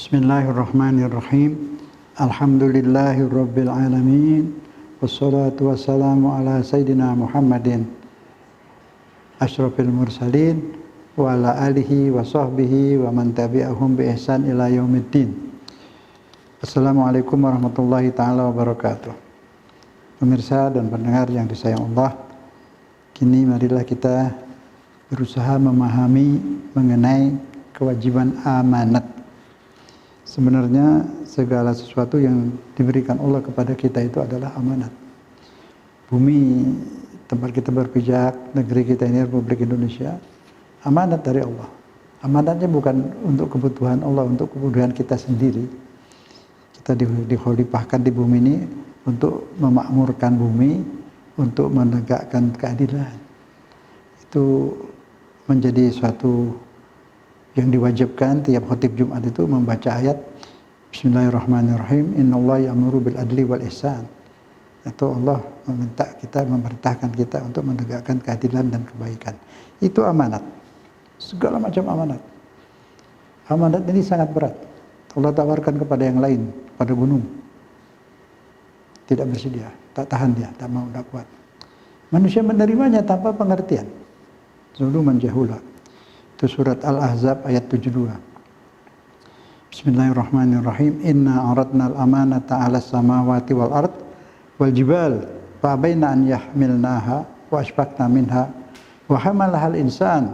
Bismillahirrahmanirrahim. Alhamdulillahirabbil alamin. Wassalatu wassalamu ala sayyidina Muhammadin asyrafil mursalin wa ala alihi wa sahbihi wa man tabi'ahum bi ihsan ila yaumiddin. Assalamualaikum warahmatullahi taala wabarakatuh. Pemirsa dan pendengar yang disayang Allah, kini marilah kita berusaha memahami mengenai kewajiban amanat. Sebenarnya segala sesuatu yang diberikan Allah kepada kita itu adalah amanat. Bumi tempat kita berpijak, negeri kita ini Republik Indonesia, amanat dari Allah. Amanatnya bukan untuk kebutuhan Allah, untuk kebutuhan kita sendiri. Kita dikhalifahkan di bumi ini untuk memakmurkan bumi, untuk menegakkan keadilan. Itu menjadi suatu yang diwajibkan tiap khutib Jumat itu membaca ayat Bismillahirrahmanirrahim, innallaha ya'muru bil adli wal ihsan. Itu Allah memerintahkan kita untuk menegakkan keadilan dan kebaikan. Itu amanat. Segala macam amanat. Amanat ini sangat berat. Allah tawarkan kepada yang lain, pada gunung. Tidak bersedia, tak tahan dia, tak mau, tak kuat. Manusia menerimanya tanpa pengertian. Zuluman jahula. Itu surat Al-Ahzab ayat 72. Bismillahirrahmanirrahim. Inna aradna al-amanata 'ala samawati wal ard wal jibal fa baina an yahmilnaha wa ashfaqna minha wa hamalaha al-insan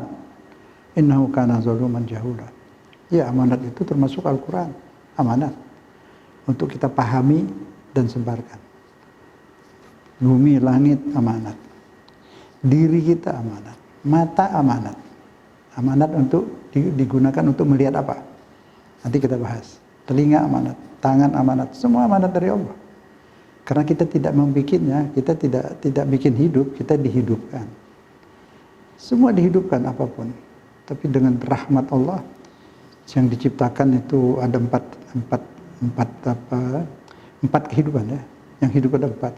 innahu kana zaluman jahula. Ya, amanat itu termasuk Al-Qur'an. Amanat untuk kita pahami dan sebarkan. Bumi, langit amanat. Diri kita amanat. Mata amanat. Amanat untuk digunakan untuk melihat apa? Nanti kita bahas. Telinga amanat, tangan amanat, semua amanat dari Allah. Karena kita tidak membikinnya, kita tidak bikin hidup, kita dihidupkan. Semua dihidupkan apapun. Tapi dengan rahmat Allah yang diciptakan itu ada empat kehidupan ya. Yang hidup ada empat.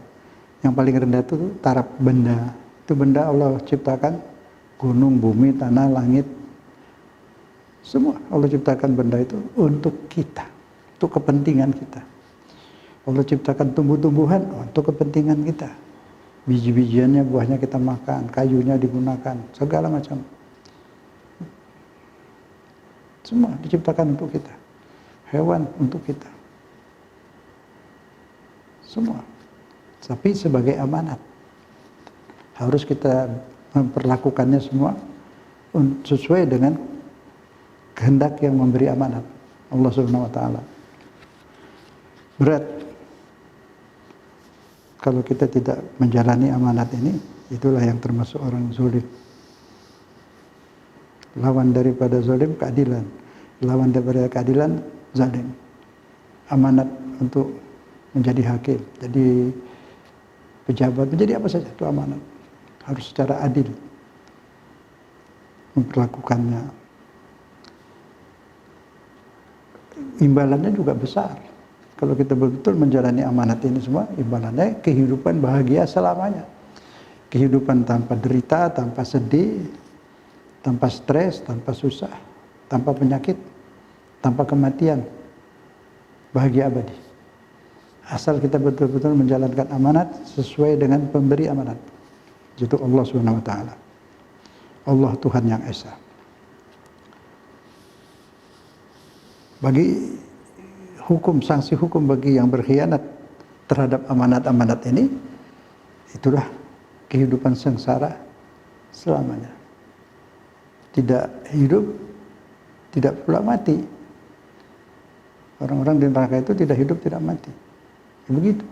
Yang paling rendah itu taraf benda. Itu benda Allah ciptakan. Gunung, bumi, tanah, langit, semua Allah ciptakan benda itu untuk kita, untuk kepentingan kita. Allah ciptakan tumbuh-tumbuhan untuk kepentingan kita. Biji-bijiannya, buahnya kita makan, kayunya digunakan, segala macam. Semua diciptakan untuk kita. Hewan untuk kita. Semua. Tapi sebagai amanat. Harus kita memperlakukannya semua sesuai dengan kehendak yang memberi amanat, Allah Subhanahu wa taala. Berat kalau kita tidak menjalani amanat ini, itulah yang termasuk orang zalim. Lawan daripada zalim keadilan. Lawan daripada keadilan zalim. Amanat untuk menjadi hakim, jadi pejabat, menjadi apa saja itu amanat. Harus secara adil memperlakukannya. Imbalannya juga besar. Kalau kita betul-betul menjalani amanat ini semua, imbalannya kehidupan bahagia selamanya. Kehidupan tanpa derita, tanpa sedih, tanpa stres, tanpa susah, tanpa penyakit, tanpa kematian. Bahagia abadi. Asal kita betul-betul menjalankan amanat sesuai dengan pemberi amanat. Itu Allah Subhanahu wa taala. Allah Tuhan yang Esa. Bagi hukum, sanksi hukum bagi yang berkhianat terhadap amanat-amanat ini, itulah kehidupan sengsara selamanya. Tidak hidup, tidak pula mati. Orang-orang di neraka itu tidak hidup, tidak mati. Begitu.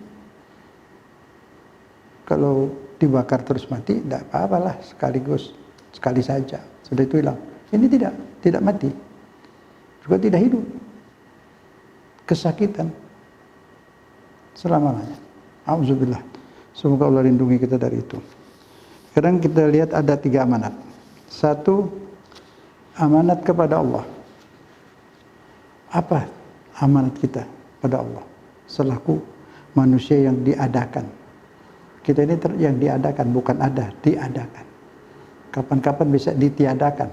Kalau dibakar terus mati, tidak apa-apalah, sekaligus, sekali saja, sudah itu hilang. Ini tidak mati, juga tidak hidup, kesakitan selama-lamanya. Auzubillah. Semoga Allah lindungi kita dari itu. Sekarang kita lihat ada 3 amanat. 1, amanat kepada Allah. Apa amanat kita pada Allah selaku manusia yang diadakan? Kita ini yang diadakan, bukan ada, diadakan. Kapan-kapan bisa ditiadakan.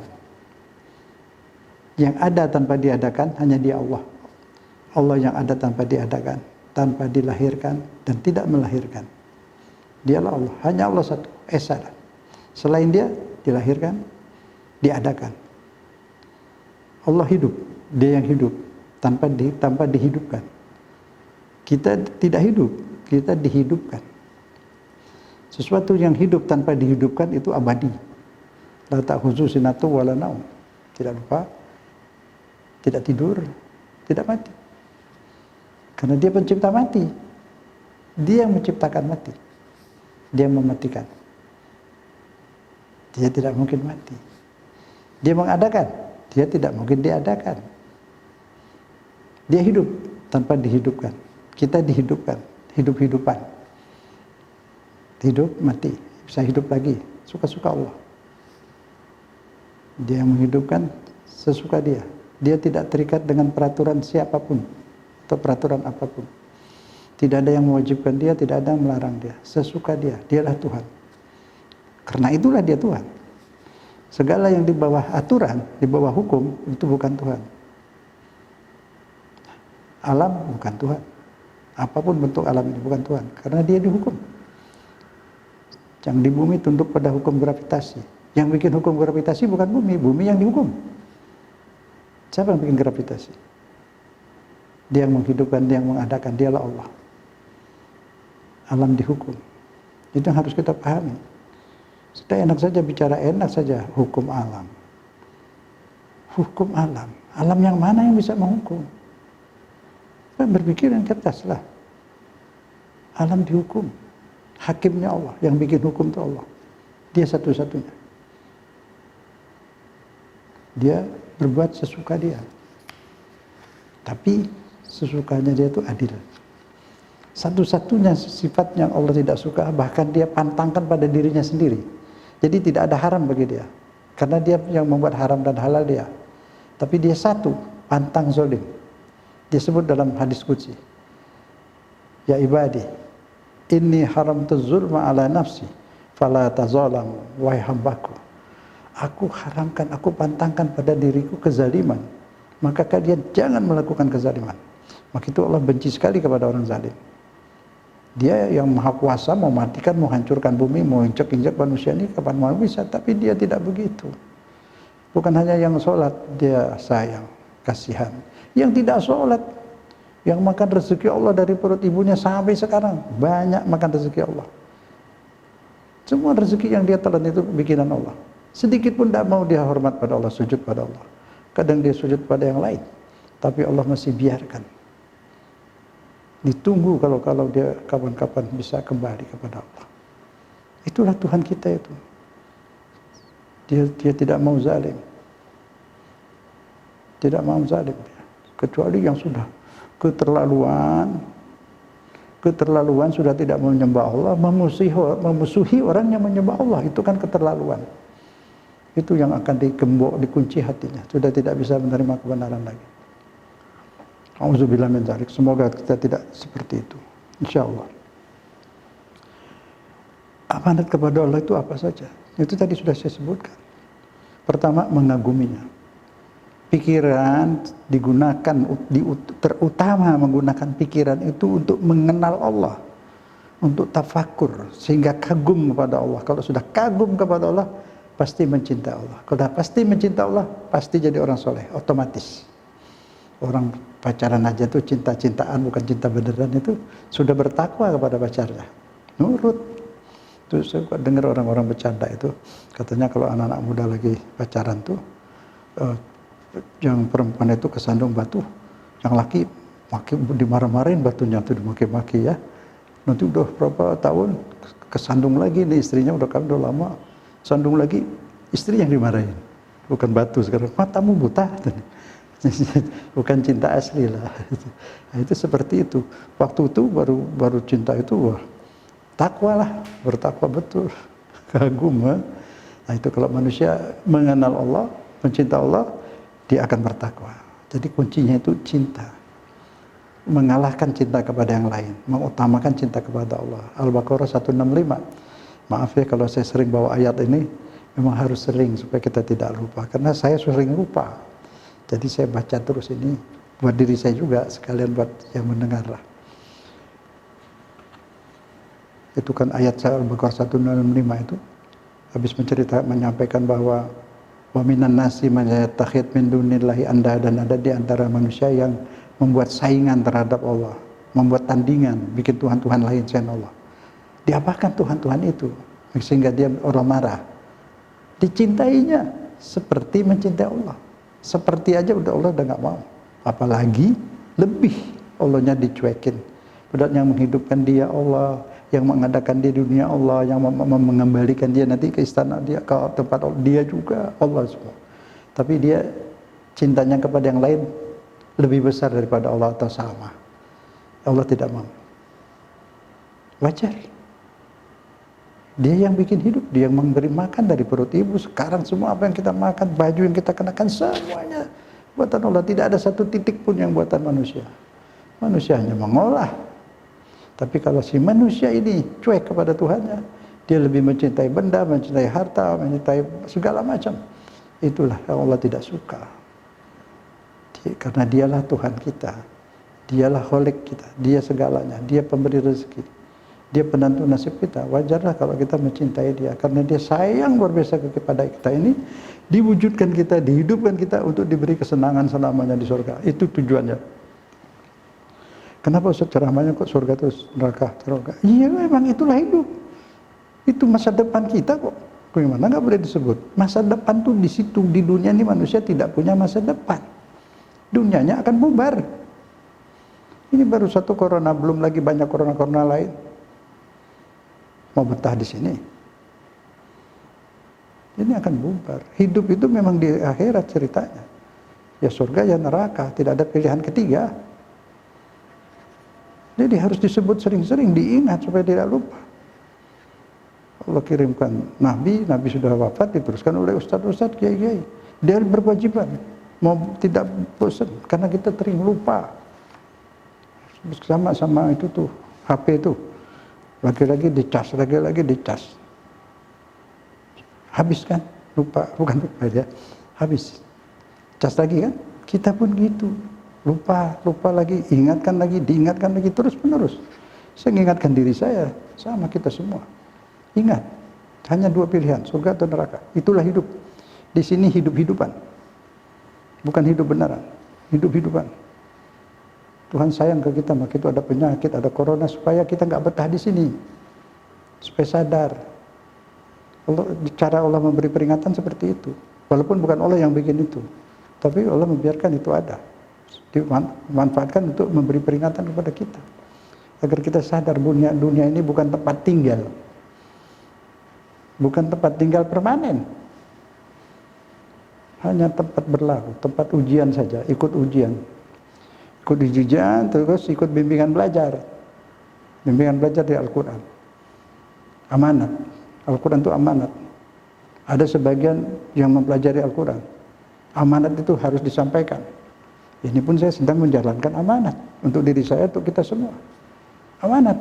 Yang ada tanpa diadakan hanya Dia Allah. Allah yang ada tanpa diadakan, tanpa dilahirkan dan tidak melahirkan. Dialah Allah, hanya Allah satu, esa. Selain dia dilahirkan, diadakan. Allah hidup, dia yang hidup tanpa dihidupkan. Kita tidak hidup, kita dihidupkan. Sesuatu yang hidup tanpa dihidupkan itu abadi. La ta'khudhuhu sinatun wa la naum. Tidak lupa, tidak tidur, tidak mati. Karena dia pencipta mati. Dia yang menciptakan mati. Dia yang mematikan. Dia tidak mungkin mati. Dia mengadakan, dia tidak mungkin diadakan. Dia hidup tanpa dihidupkan. Kita dihidupkan, hidup-hidupan. Hidup, mati, bisa hidup lagi, suka-suka Allah. Dia yang menghidupkan sesuka dia. Dia tidak terikat dengan peraturan siapapun atau peraturan apapun. Tidak ada yang mewajibkan dia, tidak ada yang melarang dia. Sesuka dia, dialah Tuhan. Karena itulah dia Tuhan. Segala yang di bawah aturan, di bawah hukum, itu bukan Tuhan. Alam bukan Tuhan. Apapun bentuk alam ini bukan Tuhan. Karena dia dihukum. Yang di bumi tunduk pada hukum gravitasi. Yang bikin hukum gravitasi bukan bumi, bumi yang dihukum. Siapa yang bikin gravitasi? Dia yang menghidupkan, dia yang mengadakan, dialah Allah. Alam dihukum. Itu yang harus kita pahami. Sudah enak saja bicara, enak saja hukum alam. Hukum alam. Alam yang mana yang bisa menghukum? Kita berpikir yang cerdas lah. Alam dihukum. Hakimnya Allah, yang bikin hukum itu Allah. Dia satu-satunya. Dia berbuat sesuka dia. Tapi sesukanya dia itu adil. Satu-satunya sifat yang Allah tidak suka, bahkan dia pantangkan pada dirinya sendiri. Jadi tidak ada haram bagi dia. Karena dia yang membuat haram dan halal dia. Tapi dia satu, pantang zalim. Dia sebut dalam hadis qudsi. Ya ibadi, inni haramtu zulma ala nafsi, fala tazalamu, wahai hambaku. Aku haramkan, aku pantangkan pada diriku kezaliman. Maka kalian jangan melakukan kezaliman. Maka itu Allah benci sekali kepada orang zalim. Dia yang maha kuasa, mau matikan, mau hancurkan bumi, mau injak-injak manusia ini kapan mau bisa. Tapi dia tidak begitu. Bukan hanya yang sholat, dia sayang, kasihan. Yang tidak sholat, yang makan rezeki Allah dari perut ibunya sampai sekarang, banyak makan rezeki Allah. Semua rezeki yang dia telan itu bikinan Allah. Sedikit pun tidak mau dia hormat pada Allah, sujud pada Allah. Kadang dia sujud pada yang lain, tapi Allah masih biarkan. Ditunggu kalau dia kapan-kapan bisa kembali kepada Allah. Itulah Tuhan kita itu. Dia tidak mau zalim. Tidak mau zalim. Kecuali yang sudah keterlaluan sudah tidak menyembah Allah, memusuhi orang yang menyembah Allah, itu kan keterlaluan. Itu yang akan digembok, dikunci hatinya, sudah tidak bisa menerima kebenaran lagi. Auzubillah min dzalik. Semoga kita tidak seperti itu, insyaallah. Amanat kepada Allah itu apa saja? Itu tadi sudah saya sebutkan. Pertama, mengaguminya. Pikiran digunakan, terutama menggunakan pikiran itu untuk mengenal Allah, untuk tafakur, sehingga kagum kepada Allah. Kalau sudah kagum kepada Allah, pasti mencinta Allah. Kalau sudah pasti mencinta Allah, pasti jadi orang soleh, otomatis. Orang pacaran aja tuh cinta-cintaan, bukan cinta beneran, itu sudah bertakwa kepada pacarnya, nurut. Terus saya dengar orang-orang bercanda itu, katanya kalau anak-anak muda lagi pacaran tuh, yang perempuan itu kesandung batu, yang laki dimarah-marahin batunya tuh, dimaki-maki ya. Nanti udah berapa tahun kesandung lagi nih istrinya, udah lama sandung lagi, istri yang dimarahin, bukan batu sekarang. Matamu buta, bukan cinta asli lah. Nah, itu seperti itu. Waktu itu baru cinta itu, wah, takwa lah, bertakwa betul, kagum. Nah itu kalau manusia mengenal Allah, mencinta Allah, dia akan bertakwa. Jadi kuncinya itu cinta. Mengalahkan cinta kepada yang lain, mengutamakan cinta kepada Allah. Al-Baqarah 165. Maaf ya kalau saya sering bawa ayat ini, memang harus sering supaya kita tidak lupa. Karena saya sering lupa. Jadi saya baca terus ini buat diri saya juga, sekalian buat yang mendengar lah. Itu kan ayat Al-Baqarah 165 itu habis menyampaikan bahwa wa minan nasi man yattakhid min dunillahi andadan, ada di antara manusia yang membuat saingan terhadap Allah, membuat tandingan, bikin Tuhan-Tuhan lain selain Allah. Diapakan Tuhan-Tuhan itu sehingga dia orang marah? Dicintainya seperti mencintai Allah. Seperti aja udah Allah udah nggak mau. Apalagi lebih Allahnya dicuekin. Padahal yang menghidupkan dia Allah, yang mengadakan di dunia Allah, yang mengembalikan dia nanti ke istana dia, ke tempat Allah, dia juga Allah semua. Tapi dia cintanya kepada yang lain lebih besar daripada Allah atau sama. Allah tidak mau. Wajar. Dia yang bikin hidup, dia yang memberi makan dari perut ibu. Sekarang semua apa yang kita makan, baju yang kita kenakan, semuanya buatan Allah. Tidak ada satu titik pun yang buatan manusia. Manusia hanya mengolah. Tapi kalau si manusia ini cuek kepada Tuhannya, dia lebih mencintai benda, mencintai harta, mencintai segala macam. Itulah yang Allah tidak suka. Karena dialah Tuhan kita. Dialah Khalik kita. Dia segalanya. Dia pemberi rezeki. Dia penentu nasib kita. Wajarlah kalau kita mencintai dia. Karena dia sayang luar biasa kepada kita ini. Diwujudkan kita, dihidupkan kita untuk diberi kesenangan selamanya di surga. Itu tujuannya. Kenapa Ustaz ceramahnya kok surga terus neraka? Iya memang itulah hidup. Itu masa depan kita kok. Bagaimana nggak boleh disebut? Masa depan tuh di situ. Di dunia ini manusia tidak punya masa depan. Dunianya akan bubar. Ini baru satu corona, belum lagi banyak corona-corona lain. Mau betah di sini. Ini akan bubar. Hidup itu memang di akhirat ceritanya. Ya surga ya neraka, tidak ada pilihan ketiga. Jadi harus disebut sering-sering, diingat supaya tidak lupa. Allah kirimkan Nabi sudah wafat, diteruskan oleh ustadz-ustadz, kiai-kiai. Dia berkewajiban, mau tidak bosan, karena kita sering lupa. Sama itu tuh, HP itu. Lagi-lagi dicas, lagi-lagi dicas. Habis kan? Lupa, bukan lupa ya. Habis. Cas lagi kan? Kita pun gitu. Lupa lagi, ingatkan lagi, diingatkan lagi, terus menerus. Saya mengingatkan diri saya, sama kita semua. Ingat, hanya dua pilihan, surga atau neraka. Itulah hidup. Di sini hidup-hidupan. Bukan hidup beneran, hidup-hidupan. Tuhan sayang ke kita, maka itu ada penyakit, ada corona, supaya kita nggak betah di sini. Supaya sadar. Cara Allah memberi peringatan seperti itu. Walaupun bukan Allah yang bikin itu. Tapi Allah membiarkan itu ada. Dimanfaatkan untuk memberi peringatan kepada kita. Agar kita sadar dunia ini bukan tempat tinggal. Bukan tempat tinggal permanen. Hanya tempat berlalu, tempat ujian saja, ikut ujian. Ikut ujian, terus ikut bimbingan belajar. Bimbingan belajar di Al-Quran. Amanat. Al-Quran itu amanat. Ada sebagian yang mempelajari Al-Quran. Amanat itu harus disampaikan. Ini pun saya sedang menjalankan amanat. Untuk diri saya, untuk kita semua. Amanat.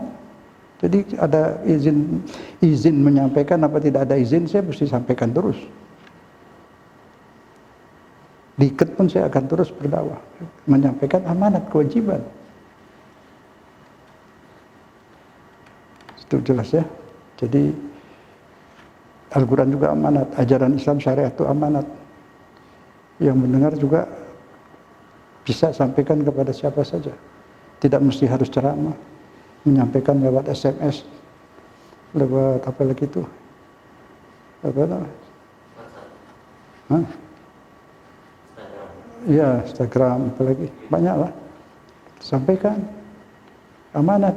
Jadi ada izin menyampaikan, apa tidak ada izin, saya mesti sampaikan terus. Diikat pun saya akan terus berdakwah. Menyampaikan amanat, kewajiban. Itu jelas ya. Jadi Al-Quran juga amanat, ajaran Islam syariat itu amanat. Yang mendengar juga bisa sampaikan kepada siapa saja. Tidak mesti harus ceramah. Menyampaikan lewat SMS, lewat apa lagi itu? Apa namanya? Iya, Instagram, apa lagi? Banyak lah. Sampaikan. Amanat.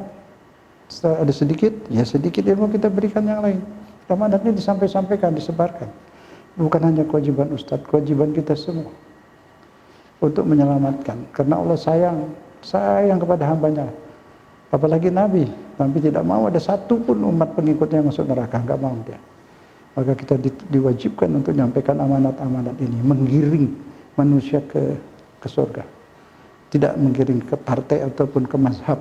Setelah ada sedikit, ya sedikit ilmu kita berikan yang lain. Amanatnya disampaikan, disebarkan. Bukan hanya kewajiban Ustadz, kewajiban kita semua. Untuk menyelamatkan. Karena Allah sayang kepada hambanya. Apalagi Nabi tidak mau ada satu pun umat pengikutnya yang masuk neraka, nggak mau dia. Maka kita diwajibkan untuk menyampaikan amanat-amanat ini, menggiring manusia ke surga. Tidak menggiring ke partai ataupun ke mazhab.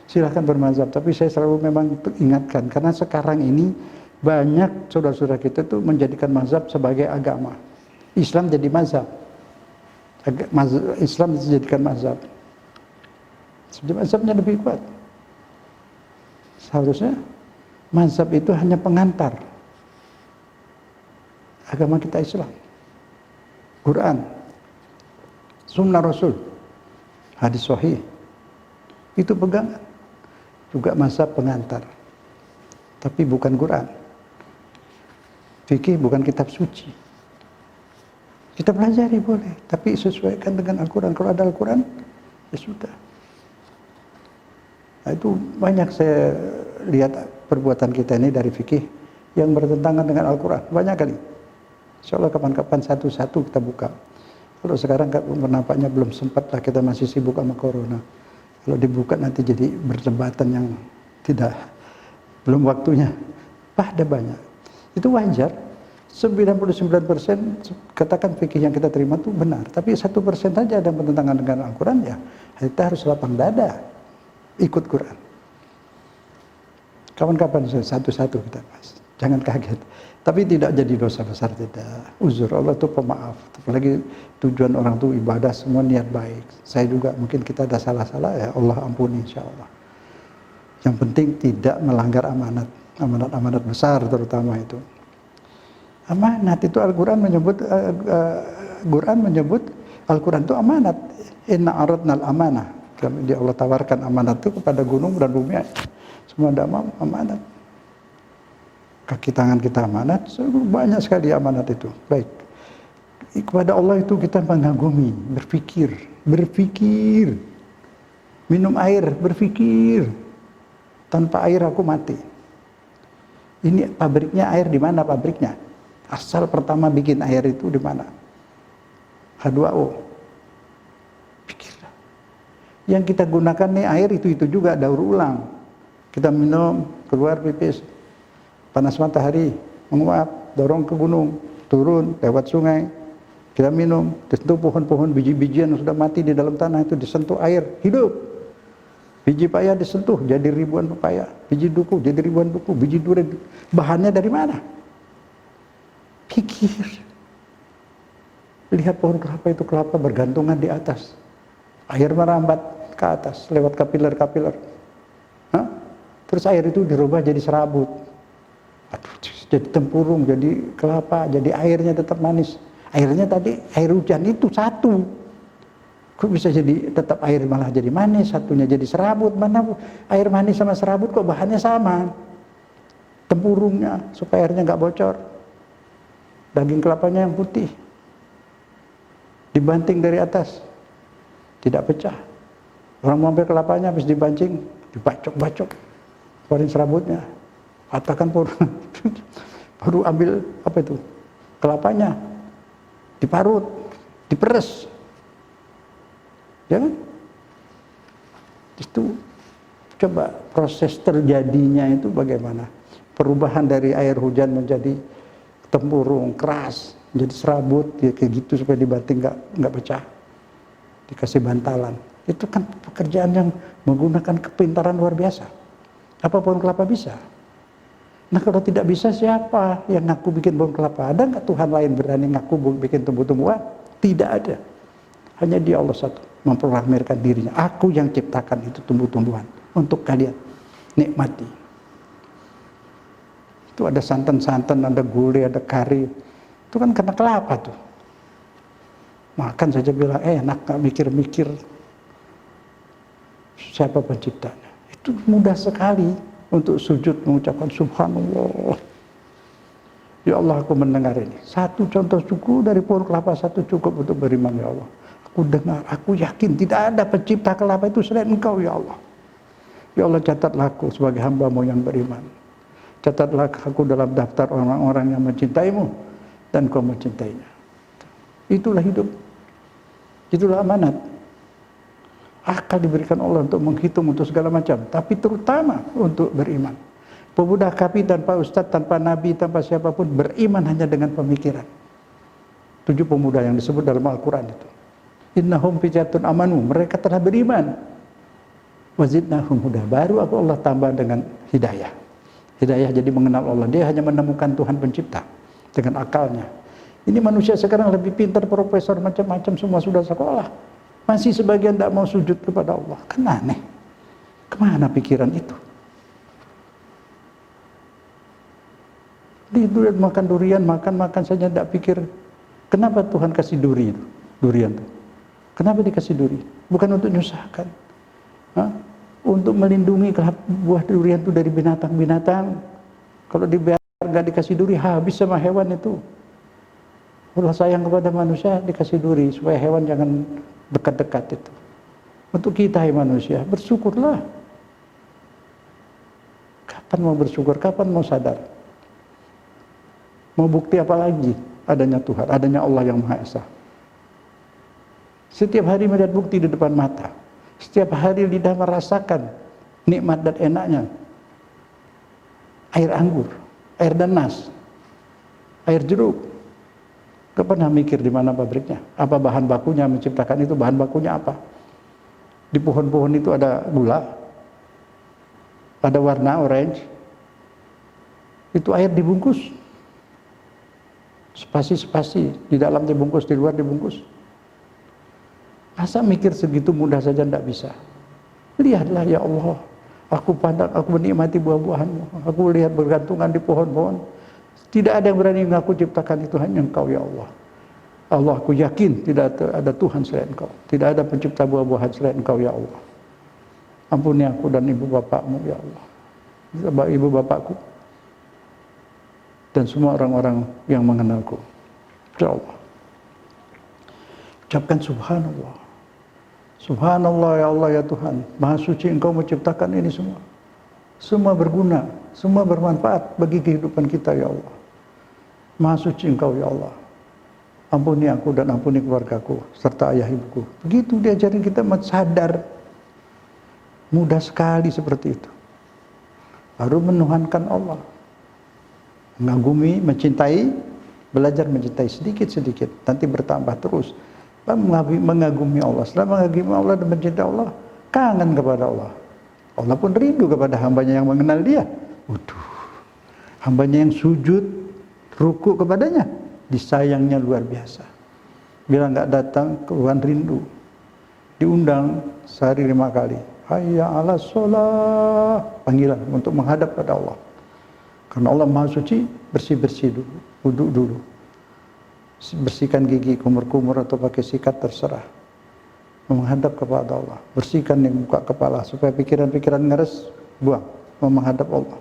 Silahkan bermazhab, tapi saya selalu memang ingatkan, karena sekarang ini banyak saudara-saudara kita tuh menjadikan mazhab sebagai agama. Islam jadi mazhab. Islam dijadikan mazhab. Sebenarnya mazhabnya lebih kuat. Seharusnya mazhab itu hanya pengantar agama kita Islam. Quran, sunnah Rasul, hadis sahih, itu pegangan. Juga mazhab pengantar. Tapi bukan Quran. Fikih bukan kitab suci. Kita pelajari boleh, tapi sesuaikan dengan Al-Quran. Kalau ada Al-Quran, ya sudah. Nah, itu banyak saya lihat perbuatan kita ini dari fikih yang bertentangan dengan Al-Quran. Banyak kali. Insya Allah kapan-kapan satu-satu kita buka. Kalau sekarang nampaknya belum sempat lah, kita masih sibuk sama corona. Kalau dibuka nanti jadi perdebatan yang belum waktunya. Ada banyak. Itu wajar. 99% katakan fikih yang kita terima itu benar. Tapi 1% saja ada bertentangan dengan Al-Quran, ya kita harus lapang dada ikut Quran. Kapan-kapan satu-satu kita bahas. Jangan kaget. Tapi tidak jadi dosa besar, tidak. Uzur, Allah itu pemaaf. Apalagi tujuan orang itu ibadah, semua niat baik. Saya juga mungkin kita ada salah-salah, ya Allah ampuni insya Allah. Yang penting tidak melanggar amanat. Amanat-amanat besar terutama itu. Amanat itu Al-Quran menyebut Al-Quran itu amanat. Inna aradnal amanah. Dia Allah tawarkan amanat itu kepada gunung dan bumi. Semua ada amanat. Kaki tangan kita amanat, banyak sekali amanat itu. Baik. Kepada Allah itu kita mengagumi, berpikir. Minum air, berpikir. Tanpa air aku mati. Ini pabriknya air di mana pabriknya? Asal pertama bikin air itu di mana? H2O. Pikirlah. Yang kita gunakan nih air itu juga daur ulang. Kita minum, keluar pipis. Panas matahari, menguap, dorong ke gunung, turun, lewat sungai. Kita minum, disentuh pohon-pohon, biji-bijian yang sudah mati di dalam tanah itu disentuh air, hidup. Biji paya disentuh, jadi ribuan pepaya. Biji duku, jadi ribuan duku. Biji durian, bahannya dari mana? Pikir. Lihat pohon kelapa itu, kelapa bergantungan di atas. Air merambat ke atas, lewat kapiler-kapiler. Terus air itu dirubah jadi serabut. Jadi tempurung, jadi kelapa, jadi airnya tetap manis. Airnya tadi, air hujan itu satu. Kok bisa jadi tetap air malah jadi manis, satunya jadi serabut? Mana air manis sama serabut kok bahannya sama? Tempurungnya, supaya airnya nggak bocor. Daging kelapanya yang putih. Dibanting dari atas. Tidak pecah. Orang mau ambil kelapanya habis dibanting, dibacok-bacok. Keluarin serabutnya. Patahkan baru ambil apa itu? Kelapanya. Diparut, diperes. Ya kan? Itu coba proses terjadinya itu bagaimana? Perubahan dari air hujan menjadi tempurung, keras, menjadi serabut, ya kayak gitu supaya dibanting nggak pecah. Dikasih bantalan. Itu kan pekerjaan yang menggunakan kepintaran luar biasa. Apa pohon kelapa bisa? Nah kalau tidak bisa, siapa yang ngaku bikin pohon kelapa? Ada nggak Tuhan lain berani ngaku bikin tumbuh-tumbuhan? Tidak ada. Hanya Dia Allah satu memproklamirkan dirinya. Aku yang ciptakan itu tumbuh-tumbuhan untuk kalian nikmati. Itu ada santan-santan, ada gulai, ada kari. Itu kan karena kelapa tuh. Makan saja bilang enak, nggak mikir-mikir siapa penciptanya. Itu mudah sekali untuk sujud mengucapkan subhanallah. Ya Allah, aku mendengar ini. Satu contoh cukup dari pohon kelapa, satu cukup untuk beriman, ya Allah. Aku dengar, aku yakin tidak ada pencipta kelapa itu selain Engkau, ya Allah. Ya Allah, catatlah aku sebagai hamba-Mu yang beriman. Catatlah aku dalam daftar orang-orang yang mencintai-Mu dan Kau mencintainya. Itulah hidup. Itulah amanat. Akal diberikan Allah untuk menghitung untuk segala macam, tapi terutama untuk beriman. Pemuda kapi tanpa ustadz, tanpa nabi, tanpa siapapun, beriman hanya dengan pemikiran. 7 pemuda yang disebut dalam Al-Quran itu. Innahum fijatun amanu, mereka telah beriman. Wazidnahum huda, baru Allah tambah dengan hidayah. Hidayah jadi mengenal Allah. Dia hanya menemukan Tuhan pencipta dengan akalnya. Ini manusia sekarang lebih pintar, profesor macam-macam semua sudah sekolah. Masih sebagian tidak mau sujud kepada Allah. Kan aneh. Kemana pikiran itu? Di durian, makan durian, makan saja tidak pikir. Kenapa Tuhan kasih durian itu? Kenapa dikasih duri? Bukan untuk menyusahkan. Untuk melindungi buah durian itu dari binatang-binatang. Kalau dibiarkan nggak dikasih duri, habis sama hewan itu. Allah sayang kepada manusia, dikasih duri supaya hewan jangan dekat-dekat itu. Untuk kita manusia, bersyukurlah. Kapan mau bersyukur? Kapan mau sadar? Mau bukti apa lagi? Adanya Tuhan, adanya Allah yang Maha Esa. Setiap hari melihat bukti di depan mata. Setiap hari lidah merasakan nikmat dan enaknya. Air anggur, air nanas, air jeruk. Gak pernah mikir di mana pabriknya, apa bahan bakunya menciptakan itu, bahan bakunya apa. Di pohon-pohon itu ada gula, ada warna orange. Itu air dibungkus. Spasi-spasi, di dalam dibungkus, di luar dibungkus. Masa mikir segitu mudah saja tidak bisa? Lihatlah ya Allah, aku pandang, aku menikmati buah-buahanmu, aku lihat bergantungan di pohon-pohon. Tidak ada yang berani mengaku ciptakan itu, hanya Engkau ya Allah. Allah, aku yakin tidak ada Tuhan selain Engkau. Tidak ada pencipta buah-buahan selain Engkau ya Allah. Ampuni aku dan ibu bapakmu ya Allah. Ibu bapakku. Dan semua orang-orang yang mengenalku. Ya Allah. Ucapkan subhanallah. Subhanallah ya Allah ya Tuhan. Maha suci Engkau menciptakan ini semua. Semua berguna, semua bermanfaat bagi kehidupan kita ya Allah. Maha suci Engkau ya Allah. Ampuni aku dan ampuni keluargaku serta ayah ibuku. Begitu diajarin kita sadar. Mudah sekali seperti itu. Baru menuhankan Allah. Mengagumi, mencintai, belajar mencintai sedikit-sedikit, nanti bertambah terus. Mengagumi Allah. Setelah mengagumi Allah dan mencintai Allah, kangen kepada Allah. Allah pun rindu kepada hambanya yang mengenal dia. Waduh, hambanya yang sujud, ruku kepadanya, disayangnya luar biasa. Bila nggak datang, keluhan rindu. Diundang sehari 5 kali. Hayya ala sholah. Panggilan untuk menghadap pada Allah. Karena Allah Maha Suci, bersih-bersih dulu, wudhu dulu. Bersihkan gigi, kumur-kumur atau pakai sikat terserah. Menghadap kepada Allah. Bersihkan nih muka kepala supaya pikiran-pikiran ngeres, buang. Menghadap Allah.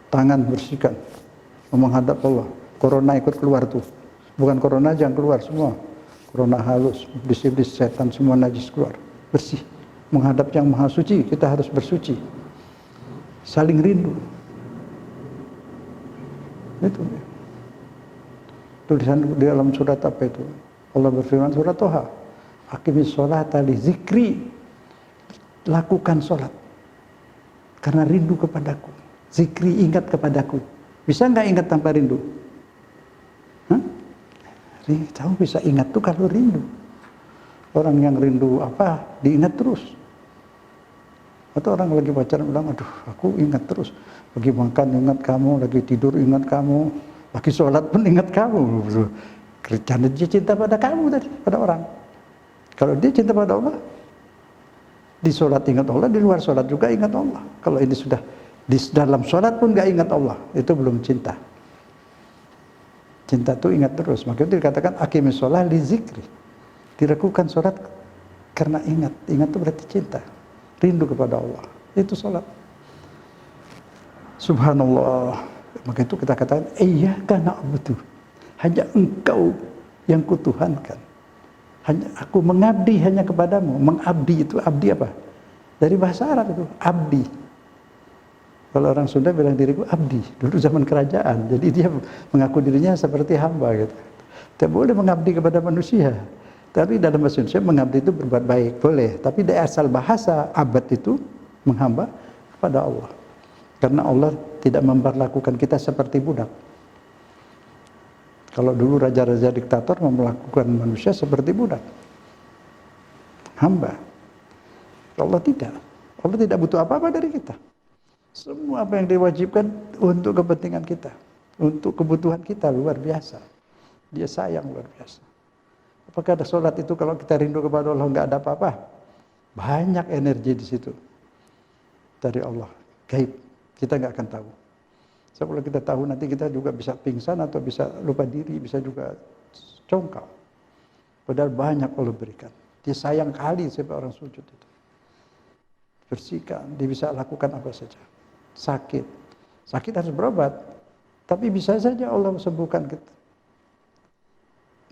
Tangan bersihkan. Menghadap Allah. Corona ikut keluar tuh. Bukan corona aja yang keluar semua. Corona halus, iblis-iblis setan semua najis keluar. Bersih. Menghadap yang Maha Suci, kita harus bersuci. Saling rindu. Itu tulisan di dalam surat apa itu? Allah berfirman surat Toha, aqimis sholata li zikri, lakukan sholat karena rindu kepadaku. Zikri, ingat kepadaku. Bisa nggak ingat tanpa rindu? Tahu bisa ingat tuh kalau rindu. Orang yang rindu apa diingat terus. Atau orang lagi pacaran bilang, aduh aku ingat terus. Lagi makan ingat kamu, lagi tidur ingat kamu, lagi sholat pun ingat kamu. Karena dia cinta pada kamu tadi, pada orang. Kalau dia cinta pada Allah, di sholat ingat Allah, di luar sholat juga ingat Allah. Kalau ini sudah di dalam sholat pun gak ingat Allah, itu belum cinta. Cinta itu ingat terus. Makanya itu dikatakan aqimis sholat li zikri. Dilakukan sholat karena ingat. Ingat itu berarti cinta. Rindu kepada Allah. Itu sholat. Subhanallah. Maka itu kita katakan, iyyaka na'budu. Hanya Engkau yang kutuhankan. Hanya aku mengabdi hanya kepadamu. Mengabdi itu, abdi apa? Dari bahasa Arab itu, abdi. Kalau orang Sunda bilang diriku abdi. Dulu zaman kerajaan. Jadi dia mengaku dirinya seperti hamba gitu. Tidak boleh mengabdi kepada manusia. Tapi dalam bahasa Indonesia mengabdi itu berbuat baik, boleh. Tapi dari asal bahasa abad itu menghamba kepada Allah. Karena Allah tidak memperlakukan kita seperti budak. Kalau dulu raja-raja diktator memperlakukan manusia seperti budak. Hamba. Allah tidak. Allah tidak butuh apa-apa dari kita. Semua apa yang diwajibkan untuk kepentingan kita. Untuk kebutuhan kita luar biasa. Dia sayang luar biasa. Apakah ada sholat itu kalau kita rindu kepada Allah nggak ada apa-apa? Banyak energi di situ dari Allah, gaib. Kita nggak akan tahu. So, kalau kita tahu nanti kita juga bisa pingsan atau bisa lupa diri, bisa juga congkak. Padahal banyak Allah berikan. Dia sayang kali siapa orang sujud itu. Bersihkan, dia bisa lakukan apa saja. Sakit harus berobat. Tapi bisa saja Allah sembuhkan kita.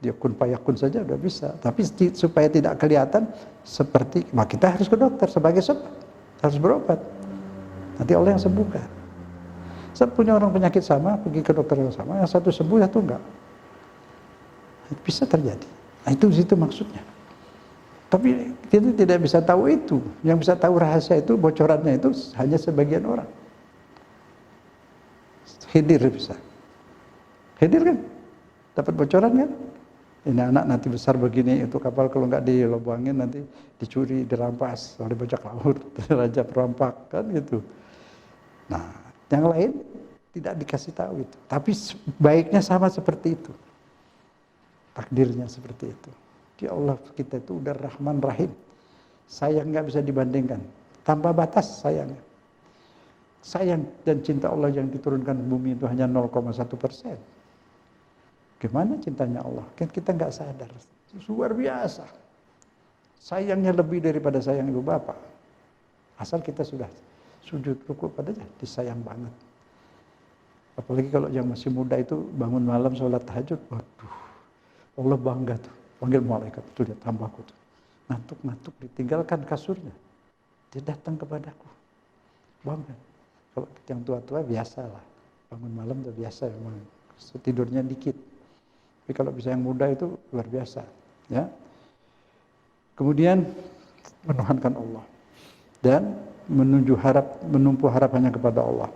Dia kun payakun saja udah bisa. Tapi supaya tidak kelihatan seperti, kita harus ke dokter sebagai sebab. Harus berobat. Nanti Allah yang sembuhkan. Saya punya orang penyakit sama, pergi ke dokter yang sama, yang satu sembuh, satu enggak. Bisa terjadi. Nah itu maksudnya. Tapi kita tidak bisa tahu itu. Yang bisa tahu rahasia itu, bocorannya itu hanya sebagian orang. Khidir bisa. Khidir kan? Dapat bocoran kan? Ini anak nanti besar begini, itu kapal kalau nggak dilobangin nanti dicuri, dirampas oleh bajak laut, raja perampak, kan gitu. Nah, yang lain tidak dikasih tahu itu. Tapi baiknya sama seperti itu. Takdirnya seperti itu. Dia Allah kita itu udah Rahman Rahim. Sayang nggak bisa dibandingkan. Tanpa batas sayangnya. Sayang dan cinta Allah yang diturunkan ke bumi itu hanya 0,1%. Gimana cintanya Allah? Kan kita nggak sadar. Luar biasa. Sayangnya lebih daripada sayang ibu bapak. Asal kita sudah sujud rukuk padanya, disayang banget. Apalagi kalau yang masih muda itu bangun malam sholat tahajud, waduh, Allah bangga tuh. Panggil malaikat, tuh dia tambahku tuh. Ngantuk-ngantuk ditinggalkan kasurnya. Dia datang kepadaku. Bangga. Kalau yang tua-tua biasa lah. Bangun malam udah biasa memang. Tidurnya dikit. Tapi kalau bisa yang muda itu luar biasa. Ya. Kemudian menuhankan Allah. Dan menumpu harapannya kepada Allah.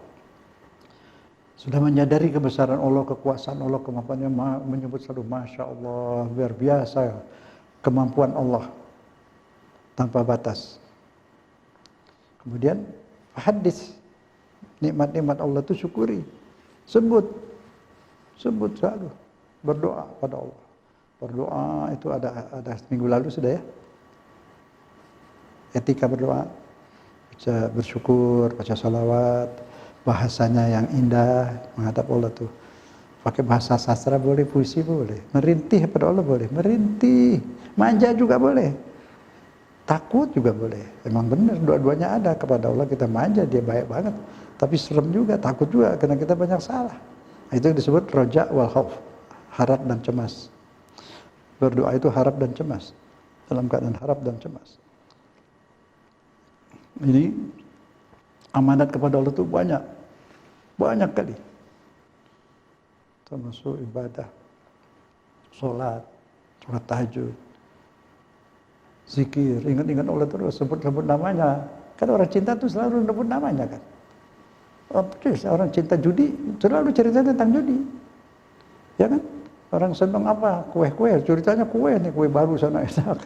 Sudah menyadari kebesaran Allah, kekuasaan Allah, kemampuannya, menyebut selalu Masya Allah, luar biasa kemampuan Allah tanpa batas. Kemudian hadis nikmat-nikmat Allah itu syukuri, sebut selalu, berdoa pada Allah. Berdoa itu ada minggu lalu sudah ya. Etika berdoa, baca bersyukur, baca salawat, bahasanya yang indah menghadap Allah tuh. Pakai bahasa sastra boleh, puisi boleh, merintih pada Allah boleh, merintih, manja juga boleh, takut juga boleh. Emang benar dua-duanya ada. Kepada Allah kita manja, dia baik banget. Tapi serem juga, takut juga karena kita banyak salah. Nah, itu yang disebut roja wal khauf, harap dan cemas. Berdoa itu harap dan cemas, dalam keadaan harap dan cemas. Ini amanat kepada Allah itu banyak kali. Termasuk ibadah, sholat tahajud, zikir, ingat-ingat Allah terus, sebut namanya. Kan orang cinta tuh selalu sebut namanya kan. Orang cinta judi selalu cerita tentang judi, ya kan? Orang senang apa? Kue, ceritanya kue nih, kue baru sana enak.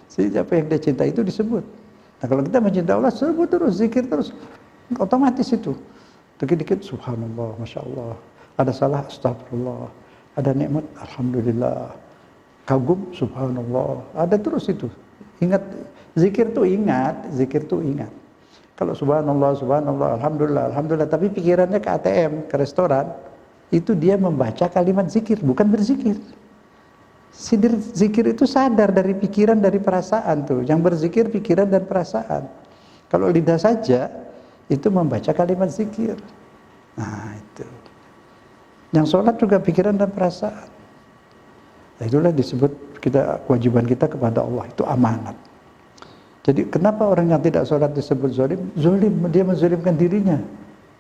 Siapa yang dia cinta itu disebut. Nah kalau kita mencinta Allah, sebut terus, zikir terus, otomatis itu. Dikit-dikit subhanallah, masya Allah. Ada salah, astagfirullah. Ada nikmat, alhamdulillah. Kagum, subhanallah. Ada terus itu. Ingat, zikir tuh ingat. Kalau subhanallah, alhamdulillah. Tapi pikirannya ke ATM, ke restoran, itu dia membaca kalimat zikir, bukan berzikir. Zikir itu sadar dari pikiran, dari perasaan tuh. Yang berzikir pikiran dan perasaan. Kalau lidah saja, itu membaca kalimat zikir. Nah itu. Yang sholat juga pikiran dan perasaan. Nah, itulah disebut kewajiban kita kepada Allah. Itu amanat. Jadi kenapa orang yang tidak sholat disebut zalim? Zalim, dia menzalimkan dirinya.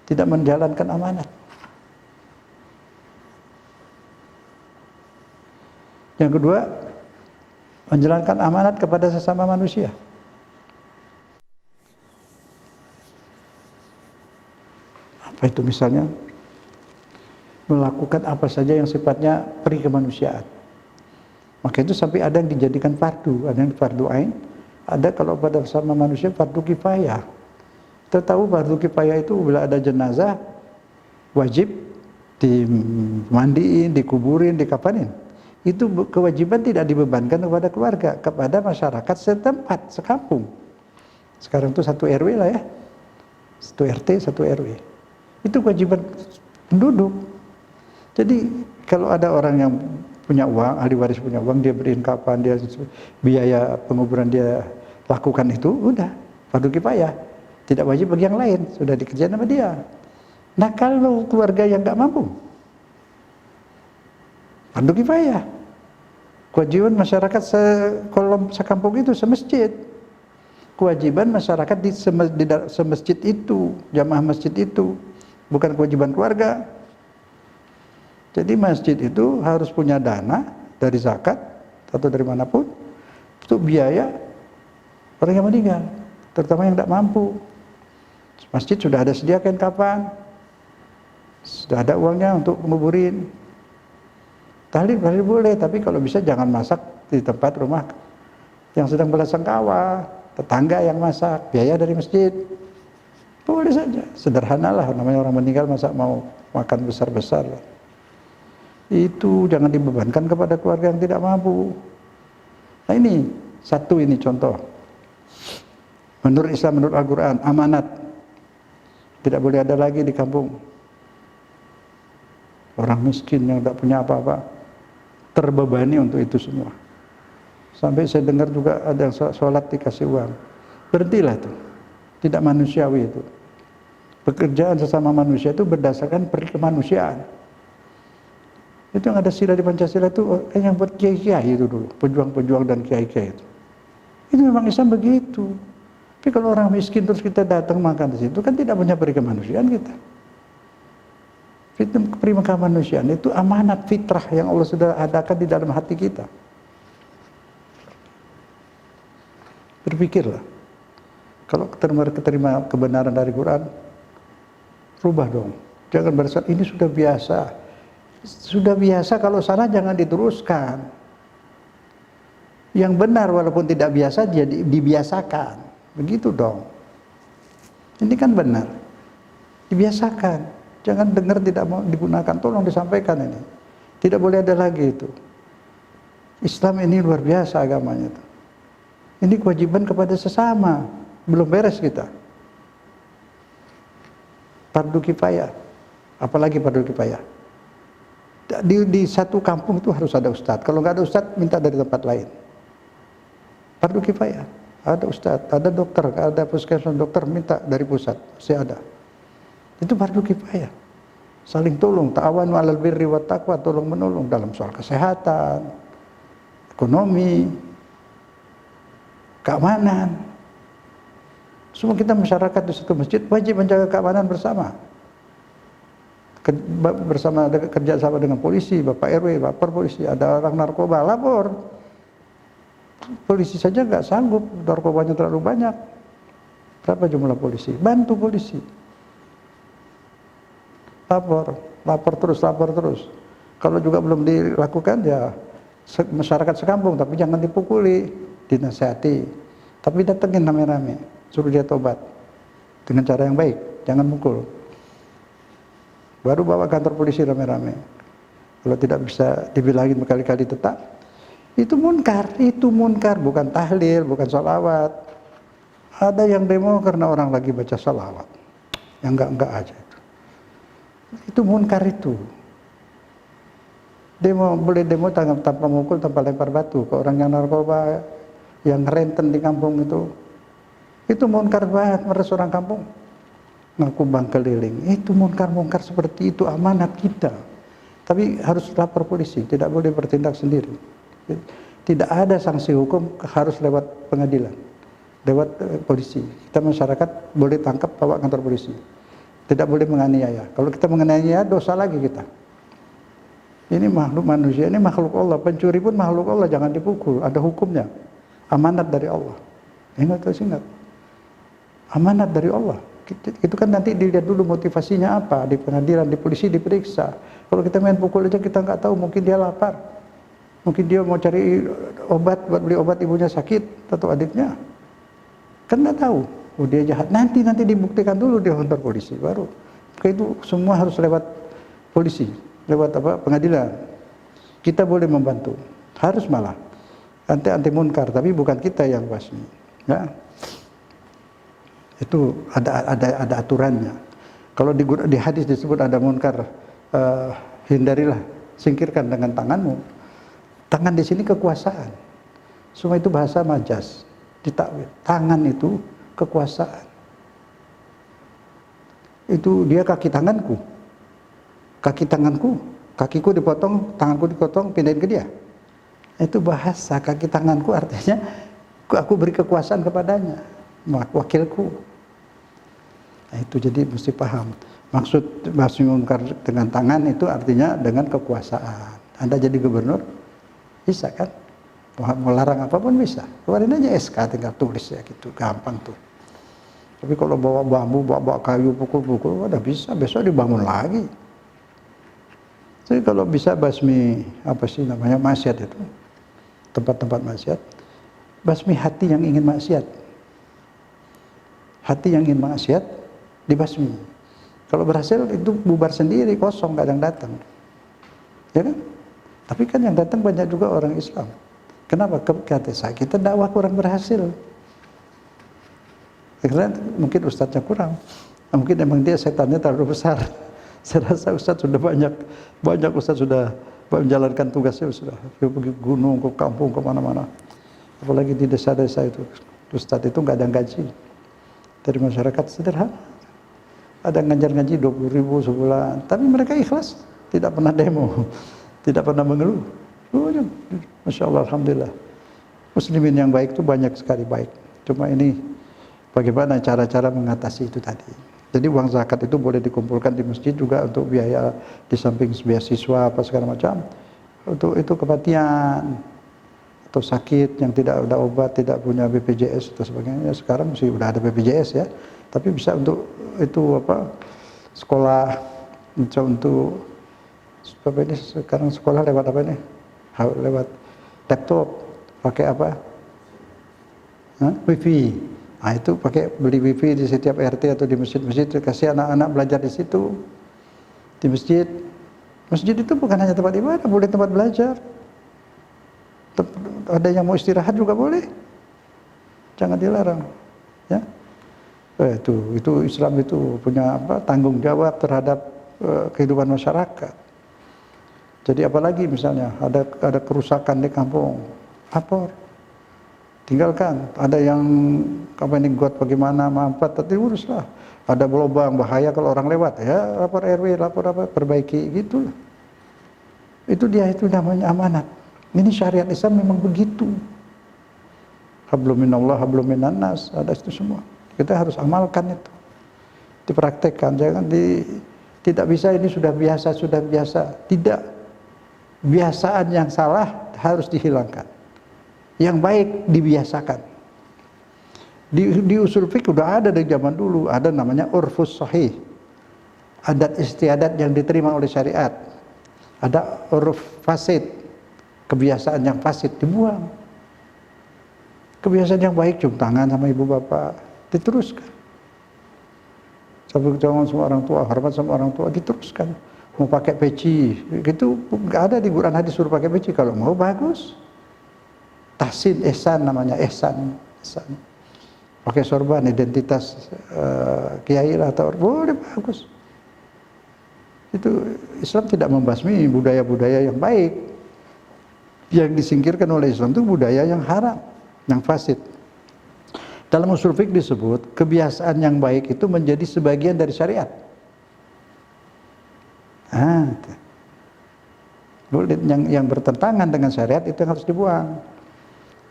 Tidak menjalankan amanat. Yang kedua, menjalankan amanat kepada sesama manusia. Apa itu misalnya? Melakukan apa saja yang sifatnya peri kemanusiaan. Maka itu sampai ada yang dijadikan fardu, ada yang fardu ain, ada kalau pada sesama manusia fardu kifayah. Kita tahu fardu kifayah itu bila ada jenazah wajib dimandiin, dikuburin, dikafanin. itu kewajiban tidak dibebankan kepada keluarga, kepada masyarakat setempat, sekampung. Sekarang itu 1 RW lah ya, 1 RT, 1 RW. Itu kewajiban penduduk. Jadi kalau ada orang yang punya uang, ahli waris punya uang, dia beriin kapan, dia biaya penguburan dia lakukan itu, udah fardu kifayah. Tidak wajib bagi yang lain, sudah dikerjain sama dia. Nah kalau keluarga yang nggak mampu, fardu kifayah. Kewajiban masyarakat sekolom sekampung itu semasjid. Kewajiban masyarakat di semasjid itu, jamaah masjid itu, bukan kewajiban keluarga. Jadi masjid itu harus punya dana dari zakat atau dari manapun untuk biaya orang yang meninggal, terutama yang tidak mampu. Masjid sudah ada sediakan kapan, sudah ada uangnya untuk menguburin. Tahlil boleh, tapi kalau bisa jangan masak di tempat rumah yang sedang belasungkawa, tetangga yang masak, biaya dari masjid. Boleh saja, sederhanalah, namanya orang meninggal masa mau makan besar-besar. Itu jangan dibebankan kepada keluarga yang tidak mampu. Nah ini contoh. Menurut Islam, menurut Al-Quran, amanat tidak boleh ada lagi di kampung. Orang miskin yang tidak punya apa-apa terbebani untuk itu semua. Sampai saya dengar juga ada yang sholat dikasih uang. Berhentilah itu, tidak manusiawi itu. Pekerjaan sesama manusia itu berdasarkan kemanusiaan. Itu yang ada sila di Pancasila itu yang buat kiai-kiai itu dulu, pejuang-pejuang dan kiai-kiai itu. Itu memang Islam begitu. Tapi kalau orang miskin terus kita datang makan di situ kan tidak punya kemanusiaan kita. Kemanusiaan itu amanat fitrah yang Allah sudah adakan di dalam hati kita. Berpikirlah, kalau keterima kebenaran dari Quran, rubah dong. Jangan berasa ini sudah biasa. Sudah biasa, kalau salah jangan diteruskan. Yang benar walaupun tidak biasa jadi dibiasakan. Begitu dong. Ini kan benar. Dibiasakan. Jangan dengar tidak mau digunakan, tolong disampaikan ini. Tidak boleh ada lagi itu. Islam ini luar biasa agamanya itu. Ini kewajiban kepada sesama. Belum beres kita. Fardu kifayah. Apalagi fardu kifayah. Di satu kampung itu harus ada ustadz. Kalau nggak ada ustadz, minta dari tempat lain. Fardu kifayah. Ada ustadz, ada dokter, ada puskesmas dokter, minta dari pusat. Masih ada. Itu fardu kifayah. Saling tolong, ta'awanu 'alal birri wat taqwa, tolong menolong dalam soal kesehatan, ekonomi, keamanan. Semua kita masyarakat di satu masjid wajib menjaga keamanan bersama. Bersama kerja sama dengan polisi, Bapak RW, Bapak polisi, ada orang narkoba, lapor. Polisi saja nggak sanggup, narkobanya terlalu banyak. Berapa jumlah polisi? Bantu polisi. Lapor terus. Kalau juga belum dilakukan ya masyarakat sekampung, tapi jangan dipukuli, dinasihati. Tapi datengin rame-rame, suruh dia tobat dengan cara yang baik, jangan mukul. Baru bawa kantor polisi rame-rame. Kalau tidak bisa dibilangin berkali-kali tetap, itu munkar, bukan tahlil, bukan sholawat. Ada yang demo karena orang lagi baca sholawat, yang enggak aja. Itu munkar itu. Boleh demo tanpa mukul, tanpa lempar batu ke orang yang narkoba, yang renten di kampung itu. Itu munkar banget, meres orang kampung. Ngaku bang keliling. Itu munkar seperti itu, amanat kita. Tapi harus lapor polisi, tidak boleh bertindak sendiri. Tidak ada sanksi hukum, harus lewat pengadilan, lewat polisi. Kita masyarakat boleh tangkap, bawa kantor polisi. Tidak boleh menganiaya. Kalau kita menganiaya, dosa lagi kita. Ini makhluk manusia, ini makhluk Allah. Pencuri pun makhluk Allah, jangan dipukul. Ada hukumnya. Amanat dari Allah. Ingat. Amanat dari Allah. Itu kan nanti dilihat dulu motivasinya apa. Di pengadilan, di polisi diperiksa. Kalau kita main pukul aja kita nggak tahu. Mungkin dia lapar. Mungkin dia mau cari obat, buat beli obat ibunya sakit atau adiknya. Kan nggak tahu. Oh dia jahat, nanti dibuktikan dulu di kantor polisi baru. Itu semua harus lewat polisi, lewat pengadilan. Kita boleh membantu, harus malah anti munkar, tapi bukan kita yang basmi. Ya. Itu ada aturannya. Kalau di hadis disebut ada munkar, hindarilah, singkirkan dengan tanganmu. Tangan di sini kekuasaan. Semua itu bahasa majas, ditakwil. Tangan itu kekuasaan. Itu dia kaki tanganku. Kaki tanganku, kakiku dipotong, tanganku dipotong, pindahin ke dia. Itu bahasa kaki tanganku, artinya aku beri kekuasaan kepadanya, wakilku. Nah, itu jadi mesti paham. Maksud basmi munkar dengan tangan itu artinya dengan kekuasaan. Anda jadi gubernur, bisa kan? Mau larang apapun bisa. Keluarin aja SK, tinggal tulis ya gitu, gampang tuh. Tapi kalau bawa bambu, bawa kayu, pukul-pukul, udah bisa, besok dibangun lagi. Jadi kalau bisa basmi, apa sih namanya, maksiat itu, tempat-tempat maksiat, basmi hati yang ingin maksiat. Hati yang ingin maksiat, dibasmi. Kalau berhasil itu bubar sendiri, kosong, gak ada yang datang. Ya kan? Tapi kan yang datang banyak juga orang Islam. Kenapa? Kata saya, kita dakwah kurang berhasil. Karena mungkin ustadznya kurang. Mungkin emang dia setannya terlalu besar. Saya rasa ustadz sudah banyak ustadz sudah menjalankan tugasnya, sudah pergi gunung, ke kampung, kemana-mana. Apalagi di desa-desa itu, ustadz itu nggak ada gaji dari masyarakat, sederhana. Ada ngajar-ngaji 20.000 sebulan, tapi mereka ikhlas, tidak pernah demo, tidak pernah mengeluh. Masya Allah, alhamdulillah. Muslimin yang baik itu banyak sekali baik. Cuma ini bagaimana cara-cara mengatasi itu tadi. Jadi uang zakat itu boleh dikumpulkan di masjid juga untuk biaya di samping beasiswa apa segala macam. Untuk itu kematian atau sakit yang tidak ada obat, tidak punya BPJS atau sebagainya. Sekarang sih udah ada BPJS ya. Tapi bisa untuk itu apa? Sekolah, bisa untuk apa ini sekarang sekolah lewat apa ini? Lewat laptop, pakai apa? Wifi. Nah itu pakai beli wifi di setiap RT atau di masjid-masjid, kasih anak-anak belajar di situ, di masjid. Masjid itu bukan hanya tempat ibadah, boleh tempat belajar. Ada yang mau istirahat juga boleh, jangan dilarang. Ya, itu Islam itu punya apa, tanggung jawab terhadap kehidupan masyarakat. Jadi apalagi misalnya ada kerusakan di kampung, lapor. Tinggalkan, ada yang apa ini got bagaimana mampet, tapi uruslah. Ada lubang bahaya kalau orang lewat, ya lapor RW, lapor apa, perbaiki gitu. Itu namanya amanat. Ini syariat Islam memang begitu. Hablum minallah, hablum minan nas, ada itu semua. Kita harus amalkan itu, dipraktekkan. Jangan tidak bisa ini sudah biasa. Tidak, biasaan yang salah harus dihilangkan. Yang baik dibiasakan. Di usul fikih udah ada dari zaman dulu, ada namanya urfus sahih. Adat istiadat yang diterima oleh syariat. Ada uruf fasid, kebiasaan yang fasid dibuang. Kebiasaan yang baik, cium tangan sama ibu bapak, diteruskan. Sabuk jangan sama orang tua, hormat sama orang tua, diteruskan. Mau pakai peci, gitu nggak ada di Quran hadis suruh pakai peci. Kalau mau bagus. Tahsin, ihsan namanya, ihsan. Pakai sorban, identitas kiai lah atau boleh, bagus. Itu Islam tidak membasmi budaya-budaya yang baik. Yang disingkirkan oleh Islam itu budaya yang haram, yang fasid. Dalam usul fiqh disebut kebiasaan yang baik itu menjadi sebagian dari syariat. Yang bertentangan dengan syariat itu yang harus dibuang.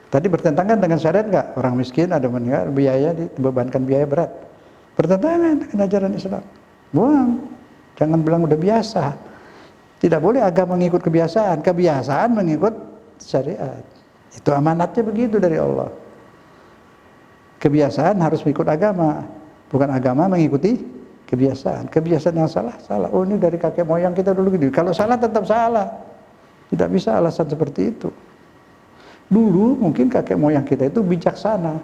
Tadi bertentangan dengan syariat nggak? Orang miskin ada meninggal, biaya dibebankan biaya berat. Bertentangan dengan ajaran Islam. Buang. Jangan bilang udah biasa. Tidak boleh agama mengikut kebiasaan. Kebiasaan mengikut syariat. Itu amanatnya begitu dari Allah. Kebiasaan harus mengikut agama. Bukan agama mengikuti kebiasaan. Kebiasaan yang salah, salah. Oh ini dari kakek moyang kita dulu gitu. Kalau salah tetap salah. Tidak bisa alasan seperti itu. Dulu mungkin kakek moyang kita itu bijaksana.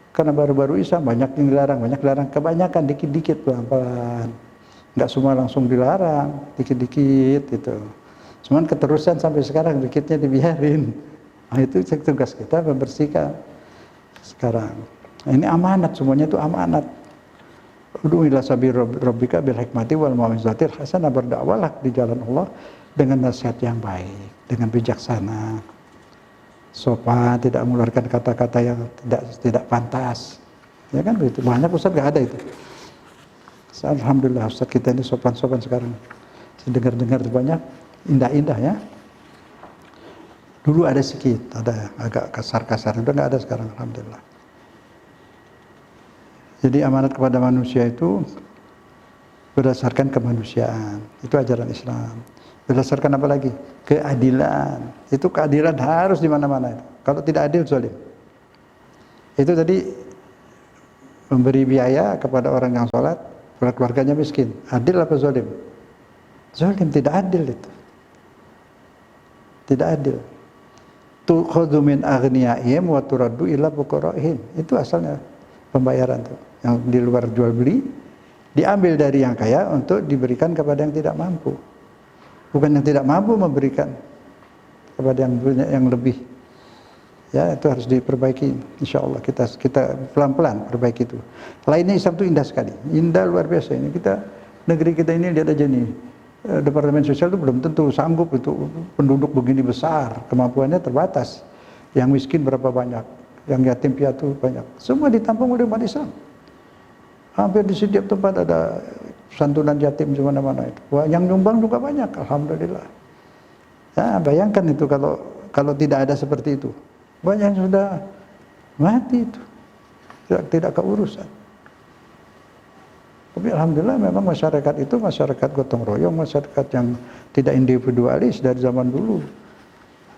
Karena baru-baru Islam banyak yang dilarang, kebanyakan dikit-dikit pelan-pelan. Enggak semua langsung dilarang, dikit-dikit gitu. Cuman keterusan sampai sekarang dikitnya dibiarin. Nah, itu tugas kita membersihkan sekarang. Nah, ini amanat, semuanya itu amanat. Ud'u ila sabil rabbika bil hikmati wal mau'izatil hasanah, berdakwalah di jalan Allah dengan nasihat yang baik, dengan bijaksana, sopan, tidak mengeluarkan kata-kata yang tidak pantas. Ya kan begitu. Banyak Ustaz enggak ada itu. Alhamdulillah Ustaz kita ini sopan-sopan sekarang. Saya dengar-dengar banyak indah-indah ya. Dulu ada sedikit, ada agak kasar-kasar, udah enggak ada sekarang alhamdulillah. Jadi amanat kepada manusia itu berdasarkan kemanusiaan. Itu ajaran Islam. Berdasarkan apa lagi? Keadilan. Itu keadilan harus di mana-mana. Kalau tidak adil, zalim. Itu tadi memberi biaya kepada orang yang sholat, keluarganya miskin. Adil apa zalim? Zalim, tidak adil itu. Tidak adil. Tukhadhu min aghniyaihim wa turaddu ila fuqaraihim. Itu asalnya pembayaran tuh. Yang di luar jual beli diambil dari yang kaya untuk diberikan kepada yang tidak mampu. Bukan yang tidak mampu memberikan kepada yang punya yang lebih. Ya, itu harus diperbaiki. Insyaallah kita pelan-pelan perbaiki itu. Lainnya Islam itu indah sekali. Indah luar biasa ini. Negeri kita ini lihat aja nih. Departemen sosial itu belum tentu sanggup untuk penduduk begini besar, kemampuannya terbatas. Yang miskin berapa banyak, yang yatim piatu banyak. Semua ditampung oleh umat Islam. Hampir di setiap tempat ada santunan yatim di mana-mana itu. Yang nyumbang juga banyak, alhamdulillah. Ya, bayangkan itu kalau tidak ada seperti itu. Banyak yang sudah mati itu. Tidak keurusan. Tapi alhamdulillah memang masyarakat itu masyarakat gotong royong, masyarakat yang tidak individualis dari zaman dulu.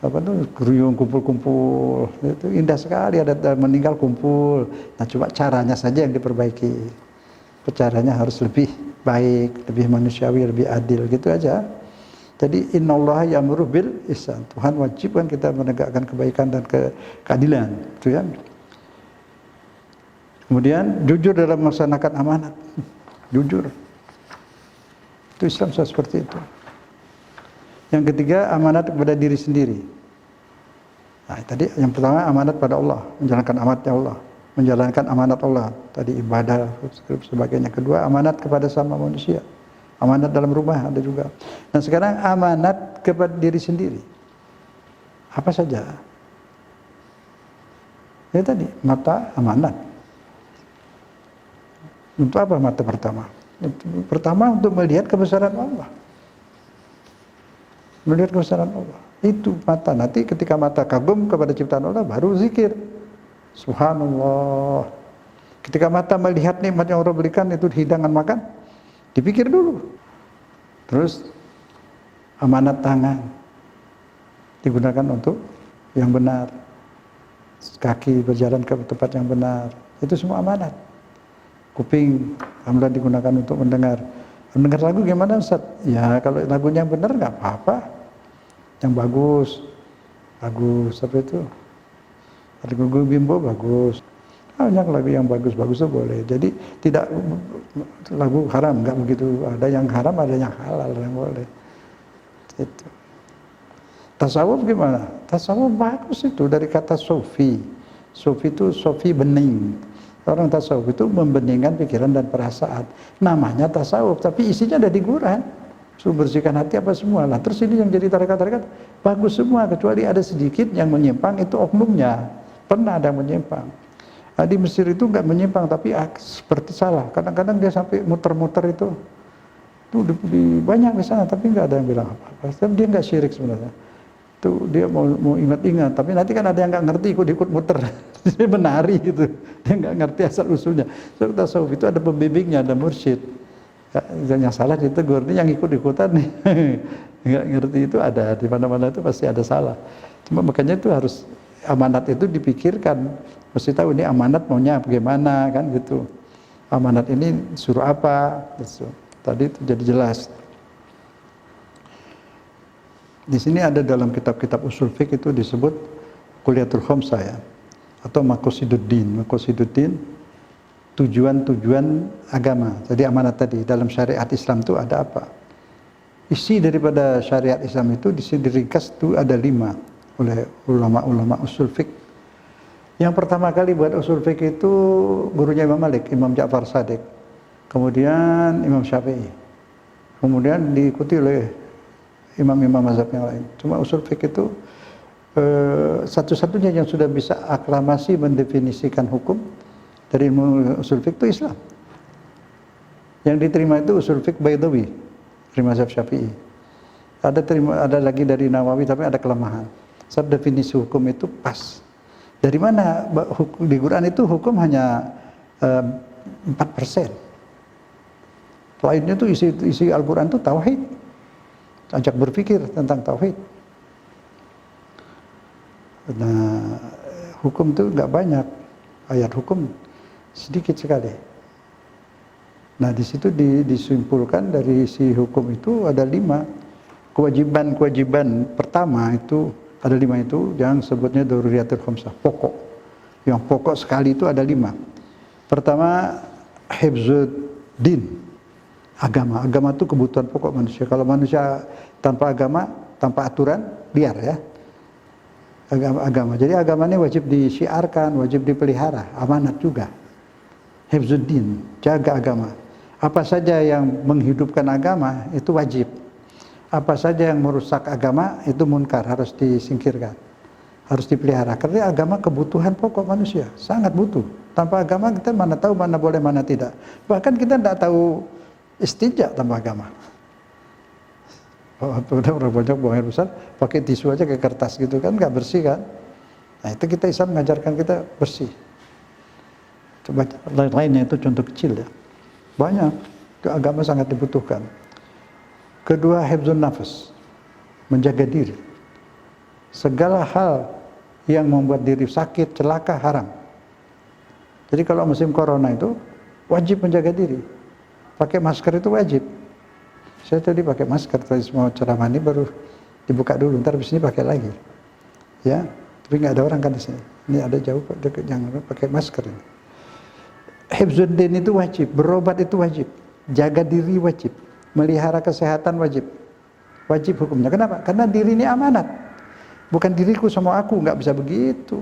Apa tuh geruyung kumpul-kumpul, itu indah sekali, ada meninggal kumpul. Nah, cuma caranya saja yang diperbaiki. Caranya harus lebih baik, lebih manusiawi, lebih adil, gitu aja. Jadi innallaha ya'muru bil ihsan. Tuhan wajibkan kita menegakkan kebaikan dan keadilan, itu ya. Kemudian jujur dalam melaksanakan amanat. Jujur. Itu Islam seperti itu. Yang ketiga, amanat kepada diri sendiri. Nah, tadi yang pertama amanat pada Allah, menjalankan amanatnya Allah, menjalankan amanat Allah. Tadi ibadah, sebagainya. Kedua, amanat kepada sama manusia. Amanat dalam rumah ada juga. Nah, sekarang amanat kepada diri sendiri. Apa saja? Ya tadi, mata amanat. Untuk apa mata pertama? Pertama untuk melihat kebesaran Allah. Melihat kebesaran Allah. Itu mata. Nanti ketika mata kagum kepada ciptaan Allah, baru zikir. Subhanallah. Ketika mata melihat nikmat yang Allah berikan, itu hidangan makan, dipikir dulu. Terus amanat tangan digunakan untuk yang benar. Kaki berjalan ke tempat yang benar. Itu semua amanat. Kuping alhamdulillah digunakan untuk mendengar. Mendengar lagu gimana Ustaz? Ya kalau lagunya yang benar nggak apa-apa. Yang bagus. Bagus apa itu? Lagu Bimbo bagus. Banyak lagu yang bagus-bagus itu boleh. Jadi tidak lagu haram, nggak begitu. Ada yang haram, ada yang halal yang boleh. Itu. Tasawuf gimana? Tasawuf bagus itu dari kata sofi. Sofi itu sofi bening. Orang tasawuf itu membeningkan pikiran dan perasaan. Namanya tasawuf, tapi isinya ada di Quran. Suruh bersihkan hati apa semua lah. Terus ini yang jadi tarekat-tarekat bagus semua, kecuali ada sedikit yang menyimpang, itu oknumnya. Pernah ada yang menyimpang. Nah, di Mesir itu nggak menyimpang, tapi seperti salah. Kadang-kadang dia sampai muter-muter itu di banyak di sana, tapi nggak ada yang bilang apa-apa. Tapi dia nggak syirik sebenarnya. Tuh dia mau ingat-ingat, tapi nanti kan ada yang nggak ngerti ikut muter, dia menari gitu, dia nggak ngerti asal usulnya. So, tasawuf itu ada pembimbingnya, ada mursyid. Yang salah ditegur, ini yang ikut-ikutan nih, nggak ngerti itu ada di mana-mana itu pasti ada salah. Cuma makanya itu harus amanat itu dipikirkan, mesti tahu ini amanat maunya bagaimana kan gitu. Amanat ini suruh apa? Gitu. Tadi itu jadi jelas. Di sini ada dalam kitab-kitab usul fiqh itu disebut Kuliyatul Khamsah ya, atau Maqasiduddin. Maqasiduddin tujuan-tujuan agama. Jadi amanat tadi dalam syariat Islam itu ada apa? isi daripada syariat Islam itu diringkas itu ada 5 oleh ulama-ulama usul fiqh. Yang pertama kali buat usul fiqh itu gurunya Imam Malik, Imam Ja'far Shadiq, kemudian Imam Syafi'i, kemudian diikuti oleh imam-imam mazhab yang lain. Cuma usul fiqh itu satu-satunya yang sudah bisa aklamasi mendefinisikan hukum dari ilmu usul fiqh itu Islam. Yang diterima itu usul fiqh Baydawi dari mazhab Syafi'i. Ada lagi dari Nawawi, tapi ada kelemahan. Sebab definisi hukum itu pas. Dari mana di Quran itu hukum hanya 4%. Lainnya itu isi Al-Quran itu tauhid. Ajak berpikir tentang tauhid. Nah, hukum itu nggak banyak, ayat hukum sedikit sekali. Nah, di situ disimpulkan dari si hukum itu ada 5 kewajiban pertama itu ada 5 itu, yang sebutnya daruriyatul khamsah, pokok. Yang pokok sekali itu ada 5. Pertama, hifzuddin, agama. Agama itu kebutuhan pokok manusia. Kalau manusia tanpa agama, tanpa aturan, liar ya. Agama. Jadi agama ini wajib disyiarkan, wajib dipelihara, amanat juga. Hifzuddin, jaga agama. Apa saja yang menghidupkan agama itu wajib. Apa saja yang merusak agama itu munkar, harus disingkirkan. Harus dipelihara. Karena agama kebutuhan pokok manusia, sangat butuh. Tanpa agama kita mana tahu mana boleh mana tidak. Bahkan kita tidak tahu istinja tanpa agama. Orang banyak buang air besar, pakai tisu aja kayak kertas gitu kan, nggak bersih kan. Nah itu kita Islam mengajarkan kita bersih. Coba lainnya itu contoh kecil ya. Banyak, agama sangat dibutuhkan. Kedua, hifzun nafas, menjaga diri. Segala hal yang membuat diri sakit, celaka, haram. Jadi kalau musim corona itu wajib menjaga diri. Pakai masker itu wajib. Saya tadi pakai masker, tadi mau ceramah ini baru dibuka dulu, ntar di sini pakai lagi. Ya, tapi nggak ada orang kan di sini. Ini ada jauh yang pakai masker ini. Hifzuddin itu wajib, berobat itu wajib, jaga diri wajib, melihara kesehatan wajib. Wajib hukumnya. Kenapa? Karena diri ini amanat. Bukan diriku sama aku, nggak bisa begitu.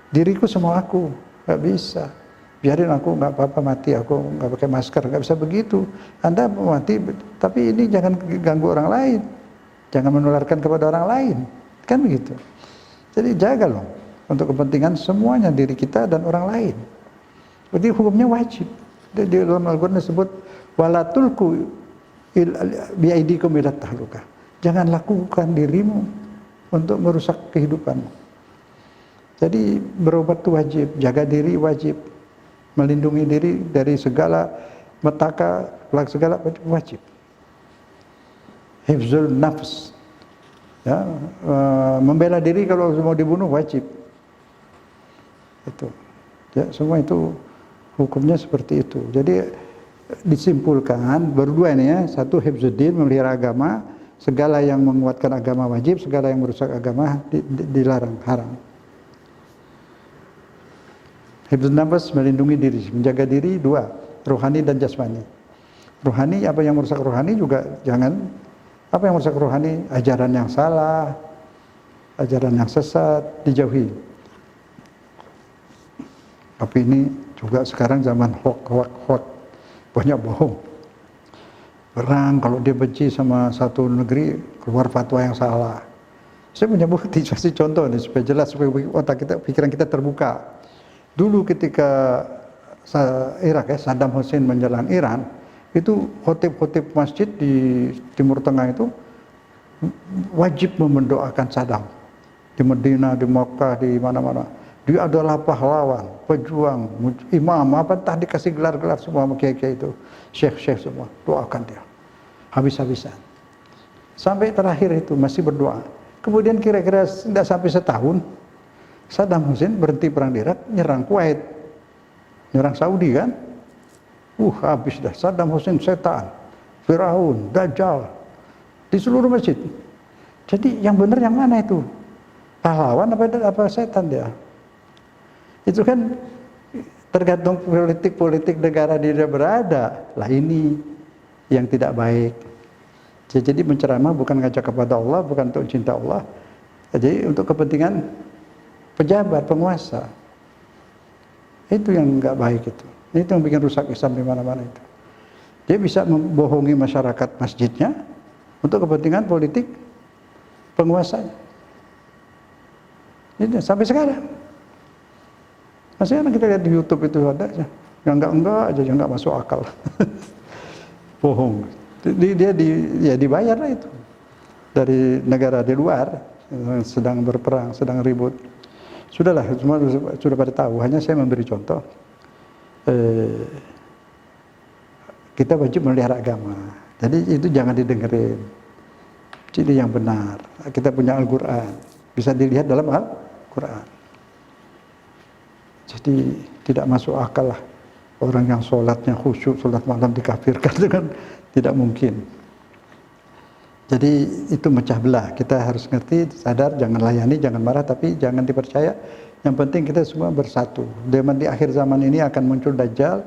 Diriku sama aku, nggak bisa. Biarin aku nggak apa-apa mati, aku nggak pakai masker, nggak bisa begitu. Anda mati, tapi ini jangan ganggu orang lain, jangan menularkan kepada orang lain, kan begitu. Jadi jaga loh, untuk kepentingan semuanya, diri kita dan orang lain. Jadi hukumnya wajib. Di dalam Al-Quran disebut wala tulku biaidikum ila tahluka. Jangan lakukan dirimu untuk merusak kehidupanmu. Jadi berobat itu wajib, jaga diri wajib, melindungi diri dari segala metaka, segala wajib. Hifzul nafs, ya, membela diri kalau mau dibunuh wajib. Itu, ya, semua itu hukumnya seperti itu. Jadi disimpulkan berdua ini ya, satu hifzuddin, memelihara agama, segala yang menguatkan agama wajib, segala yang merusak agama dilarang, haram. Hifzun nafas, melindungi diri, menjaga diri, 2, rohani dan jasmani. Rohani, apa yang merusak rohani juga jangan, apa yang merusak rohani, ajaran yang salah, ajaran yang sesat, dijauhi. Tapi ini juga sekarang zaman hoax, banyak bohong. Perang, kalau dia benci sama satu negeri, keluar fatwa yang salah. Saya punya bukti, kasih contoh nih, supaya jelas, supaya otak kita, pikiran kita terbuka. Dulu ketika Irak ya, Saddam Hussein menyerang Iran, itu khotib-khotib masjid di Timur Tengah itu wajib mendoakan Saddam. Di Medina, di Makkah, di mana-mana. Dia adalah pahlawan, pejuang, imam, apa entah dikasih gelar-gelar semua sama kiai-kiai itu, syekh-syekh semua, doakan dia. Habis-habisan. Sampai terakhir itu masih berdoa. Kemudian kira-kira tidak sampai setahun, Saddam Hussein berhenti perang di Irak, nyerang Kuwait, nyerang Saudi kan? Habis dah. Saddam Hussein setan, Firaun, Dajjal, di seluruh masjid. Jadi yang benar yang mana itu? Pahlawan apa setan dia? Itu kan tergantung politik negara dia berada. Lah ini yang tidak baik. Jadi menceramah bukan ngajak kepada Allah, bukan untuk cinta Allah, jadi untuk kepentingan pejabat, penguasa. Itu yang nggak baik itu. Itu yang bikin rusak Islam di mana-mana itu. Dia bisa membohongi masyarakat masjidnya untuk kepentingan politik penguasanya. Ini sampai sekarang. Masih kan kita lihat di YouTube itu ada aja. Yang enggak aja, yang enggak masuk akal. Bohong. Dia dibayar lah itu. Dari negara di luar yang sedang berperang, sedang ribut. Sudahlah, semua sudah pada tahu. Hanya saya memberi contoh. Kita wajib melihara agama. Jadi itu jangan didengerin. Jadi yang benar. Kita punya Al-Quran. Bisa dilihat dalam Al-Quran. Jadi tidak masuk akal lah. Orang yang sholatnya khusyuk, sholat malam dikafirkan, itu kan tidak mungkin. Jadi itu mecah belah. Kita harus ngerti, sadar, jangan layani, jangan marah, tapi jangan dipercaya. Yang penting kita semua bersatu. Di akhir zaman ini akan muncul Dajjal,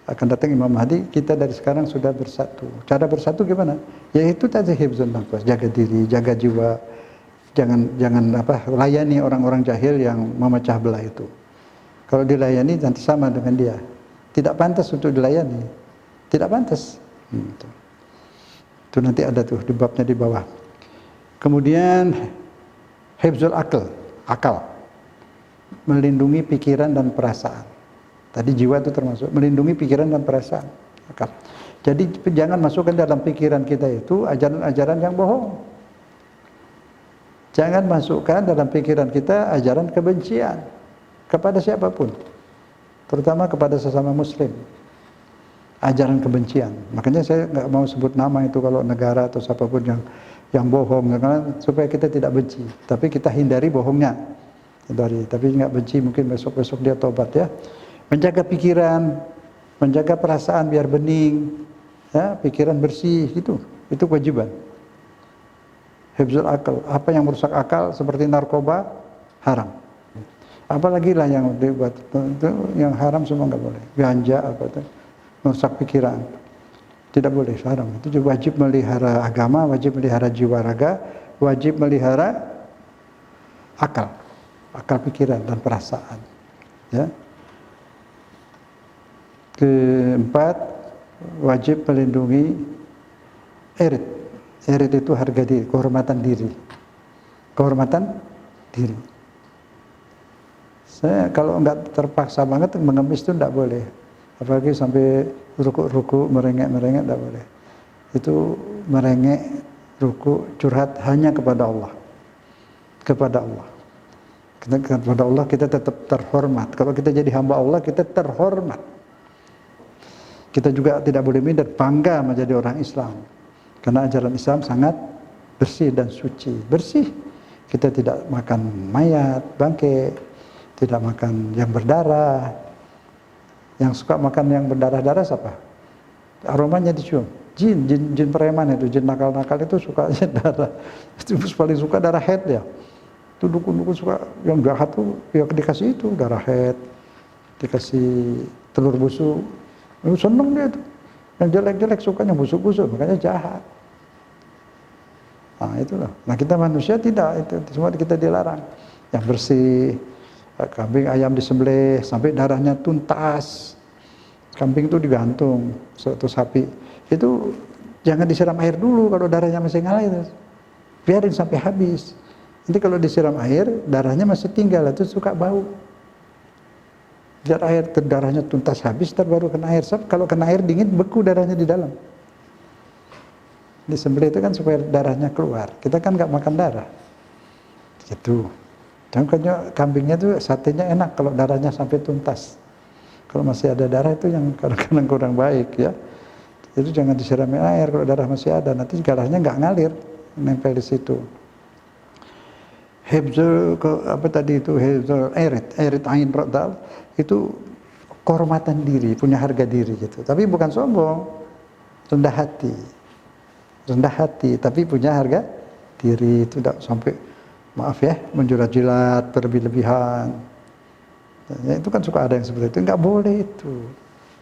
akan datang Imam Mahdi. Kita dari sekarang sudah bersatu. Cara bersatu gimana? Yaitu tadi hifdzun nafas, jaga diri, jaga jiwa. Jangan layani orang-orang jahil yang memecah belah itu. Kalau dilayani nanti sama dengan dia. Tidak pantas untuk dilayani. Tidak pantas. Itu nanti ada tuh di babnya di bawah. Kemudian hifdzul akal. Melindungi pikiran dan perasaan. Tadi jiwa itu termasuk melindungi pikiran dan perasaan. Akal. Jadi jangan masukkan dalam pikiran kita itu ajaran-ajaran yang bohong. Jangan masukkan dalam pikiran kita ajaran kebencian kepada siapapun. Terutama kepada sesama muslim. Ajaran kebencian. Makanya saya nggak mau sebut nama itu kalau negara atau siapapun yang bohong, karena supaya kita tidak benci. Tapi kita hindari bohongnya. Tapi nggak benci, mungkin besok-besok dia tobat ya. Menjaga pikiran, menjaga perasaan biar bening, ya, pikiran bersih itu kewajiban. Hifdzul akal. Apa yang merusak akal seperti narkoba haram. Apalagi lah yang dibuat itu yang haram semua nggak boleh. Ganja apa itu merusak pikiran, tidak boleh, haram. Itu juga wajib melihara agama, wajib melihara jiwa raga, wajib melihara akal pikiran dan perasaan. Ya. Keempat, wajib melindungi irit. Irit itu harga diri, kehormatan diri. Kehormatan diri. Saya kalau nggak terpaksa banget mengemis itu nggak boleh, apalagi sampai ruku-ruku merengek-merengek nggak boleh. Itu merengek, ruku, curhat hanya kepada Allah, kepada Allah. Kepada Allah kita tetap terhormat. Kalau kita jadi hamba Allah kita terhormat. Kita juga tidak boleh minder, bangga menjadi orang Islam, karena ajaran Islam sangat bersih dan suci. Bersih, kita tidak makan mayat, bangkai. Tidak makan yang berdarah. Yang suka makan yang berdarah-darah siapa? Aromanya dicium. Jin preman itu, jin nakal-nakal itu suka darah. Itu paling suka darah head ya. Itu dukun-dukun suka yang jahat tuh ya dikasih itu darah head, dikasih telur busuk. Seneng dia tuh. Yang jelek-jelek sukanya busuk-busuk, makanya jahat. Nah itulah. Nah kita manusia tidak, itu semua kita dilarang. Yang bersih. Kambing ayam disembelih sampai darahnya tuntas. Kambing itu digantung, suatu sapi. Itu jangan disiram air dulu kalau darahnya masih ngalir. Biarin sampai habis. Nanti kalau disiram air, darahnya masih tinggal, itu suka bau. Biar darahnya tuntas habis, baru kena air. Kalau kena air dingin, beku darahnya di dalam. Disembelih itu kan supaya darahnya keluar. Kita kan nggak makan darah. Gitu. Dan kambingnya tuh satenya enak kalau darahnya sampai tuntas. Kalau masih ada darah itu yang kadang-kadang kurang baik ya. Itu jangan disiramin air kalau darah masih ada, nanti darahnya nggak ngalir, nempel di situ. Hifdzul hifdzul irit ain radal itu kehormatan diri, punya harga diri gitu. Tapi bukan sombong, rendah hati, tapi punya harga diri, itu tidak sampai maaf ya, menjilat-jilat berlebih-lebihan. Ya, itu kan suka ada yang seperti itu, nggak boleh itu.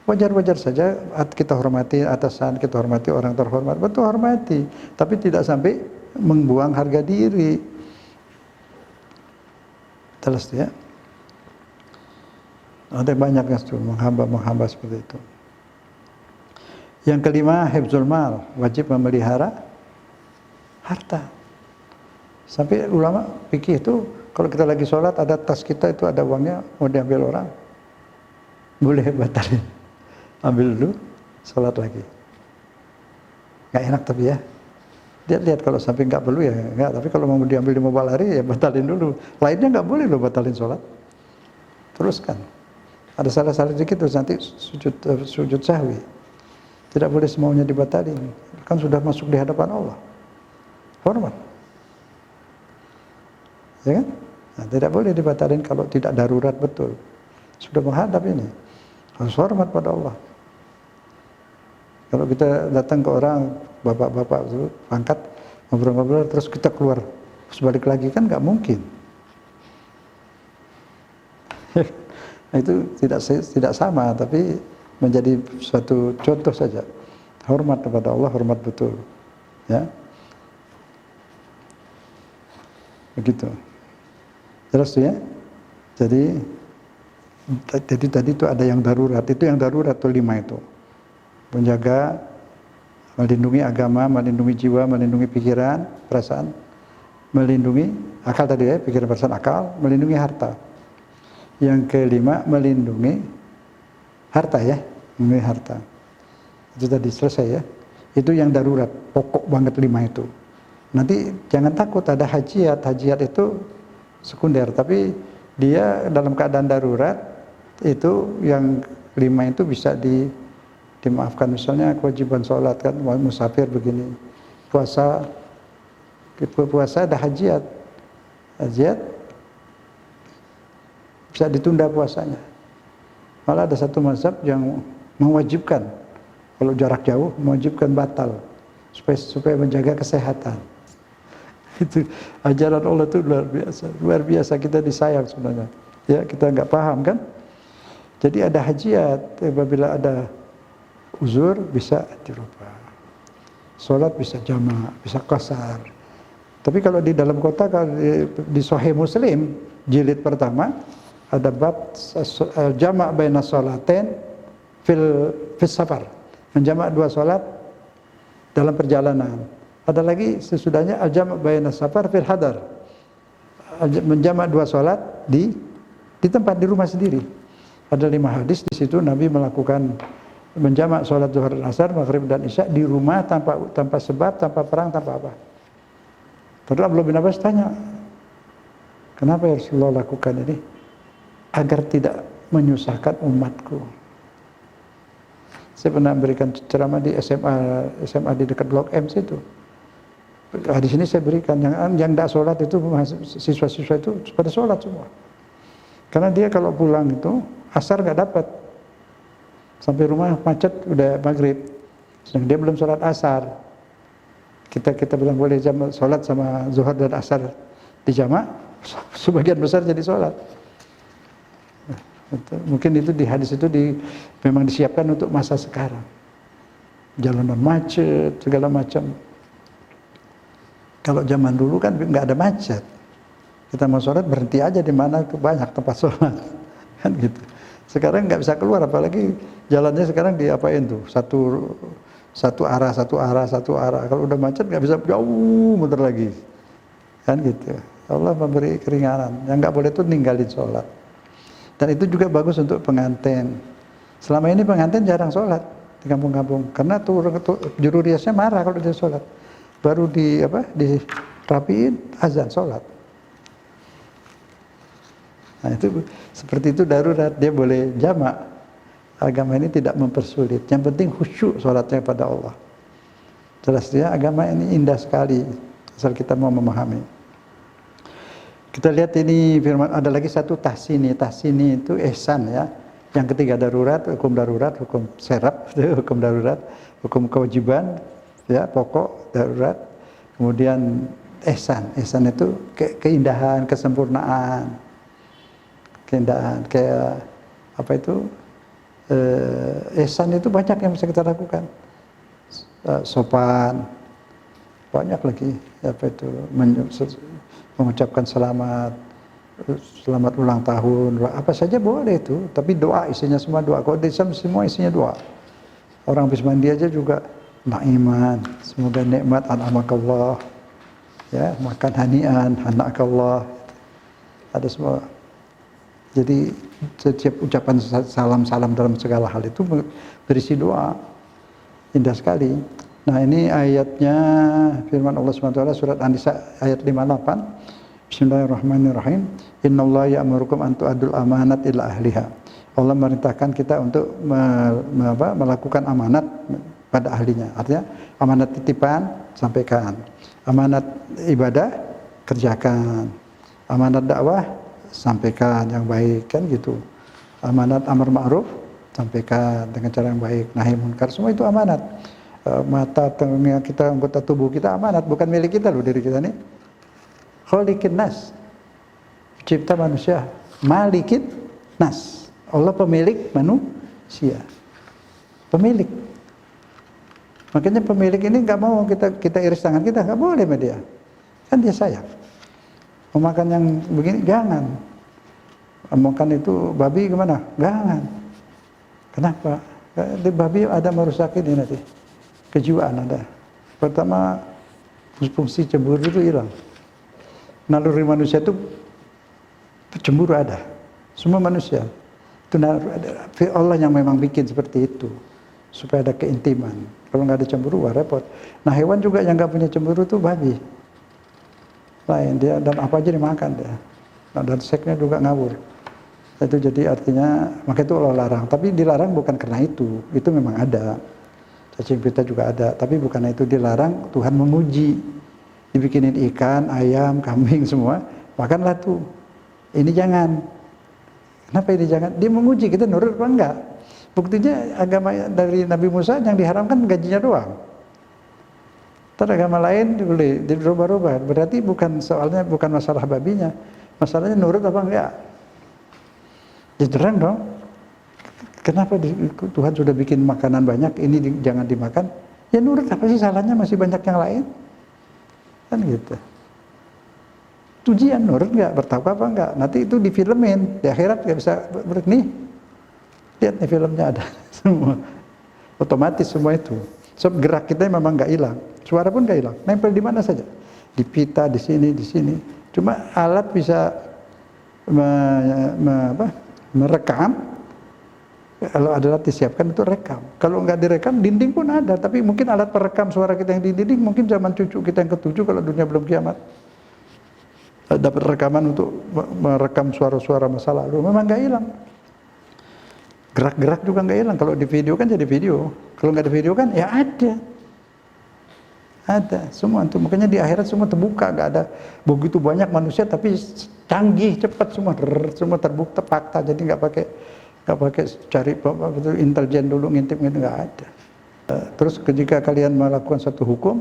Wajar-wajar saja kita hormati atasan, kita hormati orang terhormat, betul hormati, tapi tidak sampai membuang harga diri. Jelas ya. Ada banyak yang menghamba seperti itu. Yang kelima, hifzul mal, wajib memelihara harta. Sampai ulama fikih itu kalau kita lagi sholat ada tas kita itu ada uangnya mau diambil orang, boleh batalin, ambil dulu, sholat lagi. Nggak enak tapi ya. Dia lihat kalau sampai nggak perlu ya nggak. Tapi kalau mau diambil di mobil lari ya batalin dulu. Lainnya nggak boleh loh batalin sholat. Teruskan. Ada salah-salah dikit terus nanti sujud sahwi. Tidak boleh semuanya dibatalin. Kan sudah masuk di hadapan Allah. Hormat. Ya kan? Nah, tidak boleh dibatalin kalau tidak darurat betul. Sudah menghadap ini. Harus hormat pada Allah. Kalau kita datang ke orang, bapak-bapak itu angkat, ngobrol-ngobrol, terus kita keluar, terus balik lagi, kan nggak mungkin. Nah, itu tidak sama, tapi menjadi suatu contoh saja. Hormat kepada Allah, hormat betul. Ya. Begitu. Jelas tuh ya? Jadi tadi itu ada yang darurat. Itu yang darurat tuh 5 itu. Menjaga, melindungi agama, melindungi jiwa, melindungi pikiran, perasaan, melindungi akal tadi ya, pikiran, perasaan, akal, melindungi harta. Yang kelima, melindungi harta ya, melindungi harta. Itu tadi selesai ya. Itu yang darurat, pokok banget 5 itu. Nanti jangan takut ada hajiat. Hajiat itu sekunder, tapi dia dalam keadaan darurat itu yang 5 itu bisa dimaafkan. Misalnya kewajiban sholat kan, musafir begini, puasa ada hajiat bisa ditunda puasanya. Malah ada satu mazhab yang mewajibkan kalau jarak jauh, mewajibkan batal supaya menjaga kesehatan. Itu ajaran Allah itu luar biasa, kita disayang sebenarnya ya, kita nggak paham kan. Jadi ada hajiat, apabila ada uzur bisa dirubah, sholat bisa jamak, bisa qasar. Tapi kalau di dalam kota, kalau di Sahih Muslim jilid pertama ada bab jamak baina sholatain fil safar, menjamak 2 sholat dalam perjalanan. Ada lagi sesudahnya al-jama' baina safar fil hadar. Menjamak 2 sholat di tempat, di rumah sendiri. Ada 5 hadis di situ Nabi melakukan menjamak sholat zuhur dan asar, maghrib dan isya di rumah tanpa sebab, tanpa perang, tanpa apa. Terus Abdullah bin Abbas tanya, kenapa ya Rasulullah lakukan ini? Agar tidak menyusahkan umatku. Saya pernah memberikan ceramah di SMA di dekat Blok M situ. Di sini saya berikan yang tidak sholat itu, siswa-siswa itu pada sholat semua. Karena dia kalau pulang itu asar nggak dapat, sampai rumah macet udah maghrib, sedang dia belum sholat asar. Kita bilang boleh sholat sama zuhur dan asar di jamak, sebagian besar jadi sholat. Mungkin itu di hadis itu memang disiapkan untuk masa sekarang. Jalanan macet segala macam. Kalau zaman dulu kan nggak ada macet, kita mau sholat berhenti aja di mana banyak tempat sholat, kan gitu. Sekarang nggak bisa keluar, apalagi jalannya sekarang diapain tuh, satu arah. Kalau udah macet nggak bisa jauh muter lagi, kan gitu. Allah memberi keringanan. Yang nggak boleh tuh ninggalin sholat. Dan itu juga bagus untuk pengantin. Selama ini pengantin jarang sholat di kampung-kampung, karena juru riasnya marah kalau dia sholat. Baru dirapiin azan sholat. Nah itu seperti itu darurat, dia boleh jamak. Agama ini tidak mempersulit. Yang penting khusyuk sholatnya pada Allah. Jelas ya, agama ini indah sekali asal kita mau memahami. Kita lihat ini firman, ada lagi satu tahsini. Tahsini itu ihsan ya. Yang ketiga darurat, hukum serap, hukum darurat, hukum kewajiban, ya pokok darurat. Kemudian ihsan itu keindahan, kesempurnaan, keindahan kayak apa itu ihsan itu banyak yang bisa kita lakukan. Sopan, banyak lagi apa itu mengucapkan selamat ulang tahun, apa saja boleh itu, tapi doa isinya semua doa. Kalau di Islam semua isinya doa. Orang habis mandi aja juga na'iman, semoga nikmat an'amakallah, ya, makan hanian, hanakallah, ada semua. Jadi setiap ucapan salam-salam dalam segala hal itu berisi doa. Indah sekali. Nah, ini ayatnya firman Allah SWT surat An-Nisa ayat 58. Bismillahirrahmanirrahim. Innallaha ya'murukum an tu'addul amanat ila ahliha. Allah merintahkan kita untuk melakukan amanat pada ahlinya. Artinya amanat titipan sampaikan. Amanat ibadah kerjakan. Amanat dakwah sampaikan yang baik, kan gitu. Amanat amar ma'ruf sampaikan dengan cara yang baik, nahi munkar, semua itu amanat. Mata, telinga kita, anggota tubuh kita amanat, bukan milik kita loh diri kita nih. Khaliqin nas, pencipta manusia, malikin nas, Allah pemilik manusia, pemilik. Makanya pemilik ini nggak mau kita iris tangan kita, nggak boleh sama dia, kan dia sayang. Mau makan yang begini jangan, makan itu babi gimana? Jangan. Kenapa? Di babi ada merusak ini nanti, kejiwaan ada. Pertama fungsi cemburu itu hilang. Naluri manusia itu cemburu ada, semua manusia. Itu ada. Allah yang memang bikin seperti itu supaya ada keintiman. Kalau nggak ada cemburu, wah repot. Nah hewan juga yang nggak punya cemburu itu babi. Lain dia, dan apa aja dimakan dia. Nah, dan seksnya juga ngawur. Itu jadi artinya, maka itu Allah larang. Tapi dilarang bukan karena itu memang ada. Cacing pita juga ada, tapi bukan itu dilarang. Tuhan menguji, dibikinin ikan, ayam, kambing semua, makanlah tuh. Ini jangan. Kenapa ini jangan? Dia menguji kita nurut apa enggak. Buktinya agama dari Nabi Musa yang diharamkan gajinya doang. Ntar agama lain boleh dirubah-rubah. Berarti bukan masalah babinya, masalahnya nurut apa enggak. Ya terang dong. Kenapa Tuhan sudah bikin makanan banyak, ini jangan dimakan? Ya nurut, apa sih salahnya, masih banyak yang lain? Kan gitu. Ujian nurut enggak, bertakwa apa enggak? Nanti itu difilmin, di akhirat enggak bisa nih. Lihat nih filmnya ada semua. Otomatis semua itu. Sebab gerak kita memang enggak hilang. Suara pun nggak hilang, nempel di mana saja, di pita, di sini. Cuma alat bisa merekam. Kalau ada alat disiapkan itu rekam. Kalau nggak direkam, dinding pun ada. Tapi mungkin alat perekam suara kita yang di dinding, mungkin zaman cucu kita yang ke-7 kalau dunia belum kiamat. Dapat rekaman untuk merekam suara-suara masa lalu. Memang nggak hilang. Gerak-gerak juga nggak hilang. Kalau di video kan jadi video. Kalau nggak ada video kan ya ada semua itu. Makanya di akhirat semua terbuka, nggak ada begitu banyak manusia tapi canggih, cepat semua terbuka fakta. Jadi nggak pakai cari betul intelijen dulu ngintip gitu, nggak ada. Terus ketika kalian melakukan satu hukum,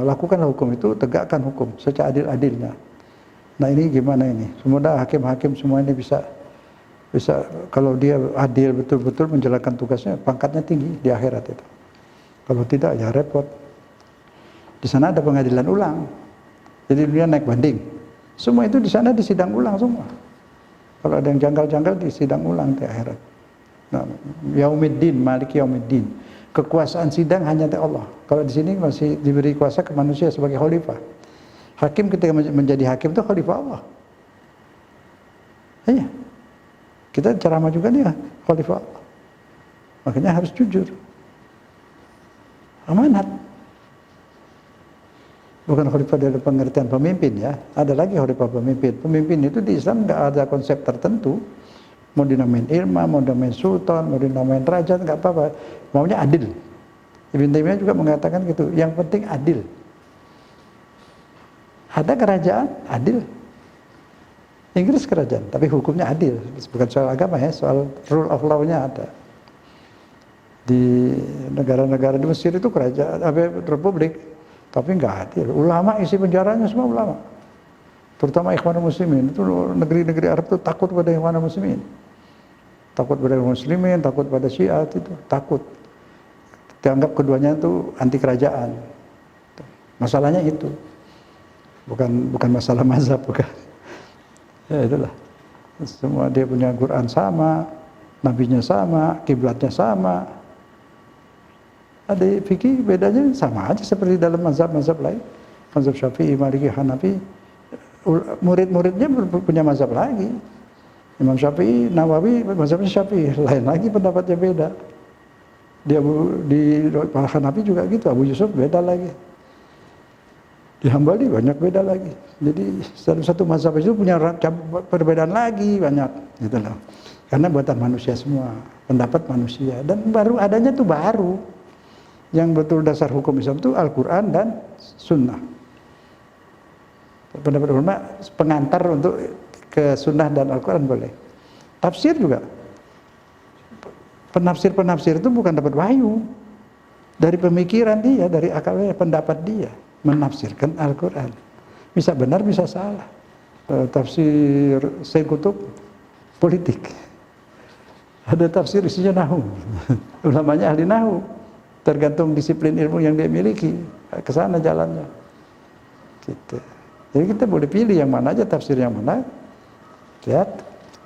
lakukanlah hukum itu, tegakkan hukum seadil-adilnya. Nah ini gimana ini? Semoga hakim-hakim semua ini bisa kalau dia adil betul-betul menjalankan tugasnya, pangkatnya tinggi di akhirat itu. Kalau tidak ya repot. Di sana ada pengadilan ulang. Jadi dia naik banding. Semua itu di sana disidang ulang semua. Kalau ada yang janggal-janggal disidang ulang di akhirat. Nah, Yaumiddin, Malik Yaumiddin. Kekuasaan sidang hanya dari Allah. Kalau di sini masih diberi kuasa ke manusia sebagai khalifah. Hakim ketika menjadi hakim itu khalifah Allah. Iya. Kita ceramah juga nih khalifah Allah. Makanya harus jujur. Amanat. Bukan khalifah dari pengertian pemimpin ya. Ada lagi khalifah pemimpin. Pemimpin itu di Islam nggak ada konsep tertentu. Mau dinamain imam, mau dinamain sultan, mau dinamain raja, nggak apa-apa. Maunya adil. Ibn Taimiyah juga mengatakan gitu. Yang penting adil. Ada kerajaan adil. Inggris kerajaan, tapi hukumnya adil. Bukan soal agama ya, soal rule of law-nya ada. Di negara-negara di Mesir itu kerajaan, republik. Tapi nggak adil. Ulama isi penjaranya semua ulama. Terutama Ikhwanul Muslimin. Itu negeri-negeri Arab itu takut pada Ikhwanul Muslimin. Takut pada muslimin, takut pada Syiah, itu takut. Dianggap keduanya itu anti kerajaan. Masalahnya itu. Bukan masalah mazhab, bukan. Ya itulah. Semua dia punya Quran sama, nabinya sama, kiblatnya sama. Ada fikih bedanya sama aja seperti dalam mazhab-mazhab lain. Mazhab Syafi'i, Maliki, Hanafi, murid-muridnya punya mazhab lagi. Imam Syafi'i, Nawawi, mazhabnya Syafi'i, lain lagi pendapatnya beda. Dia di Hanafi juga gitu, Abu Yusuf beda lagi. Di Hambali banyak beda lagi. Jadi satu mazhab itu punya perbedaan lagi banyak, gitu loh. Karena buatan manusia semua, pendapat manusia, dan baru adanya tuh baru. Yang betul dasar hukum Islam itu Al-Quran dan Sunnah. Pendapat ulama pengantar untuk ke Sunnah dan Al-Quran boleh. Tafsir juga. Penafsir itu bukan dapat wahyu. Dari pemikiran dia, dari akalnya, pendapat dia. Menafsirkan Al-Quran. Bisa benar, bisa salah. Tafsir Sayyid Qutb, politik. Ada tafsir isinya nahu. Ulamanya ahli nahu. Tergantung disiplin ilmu yang dia miliki. Ke sana jalannya. Gitu. Jadi kita boleh pilih yang mana aja, tafsir yang mana. Lihat,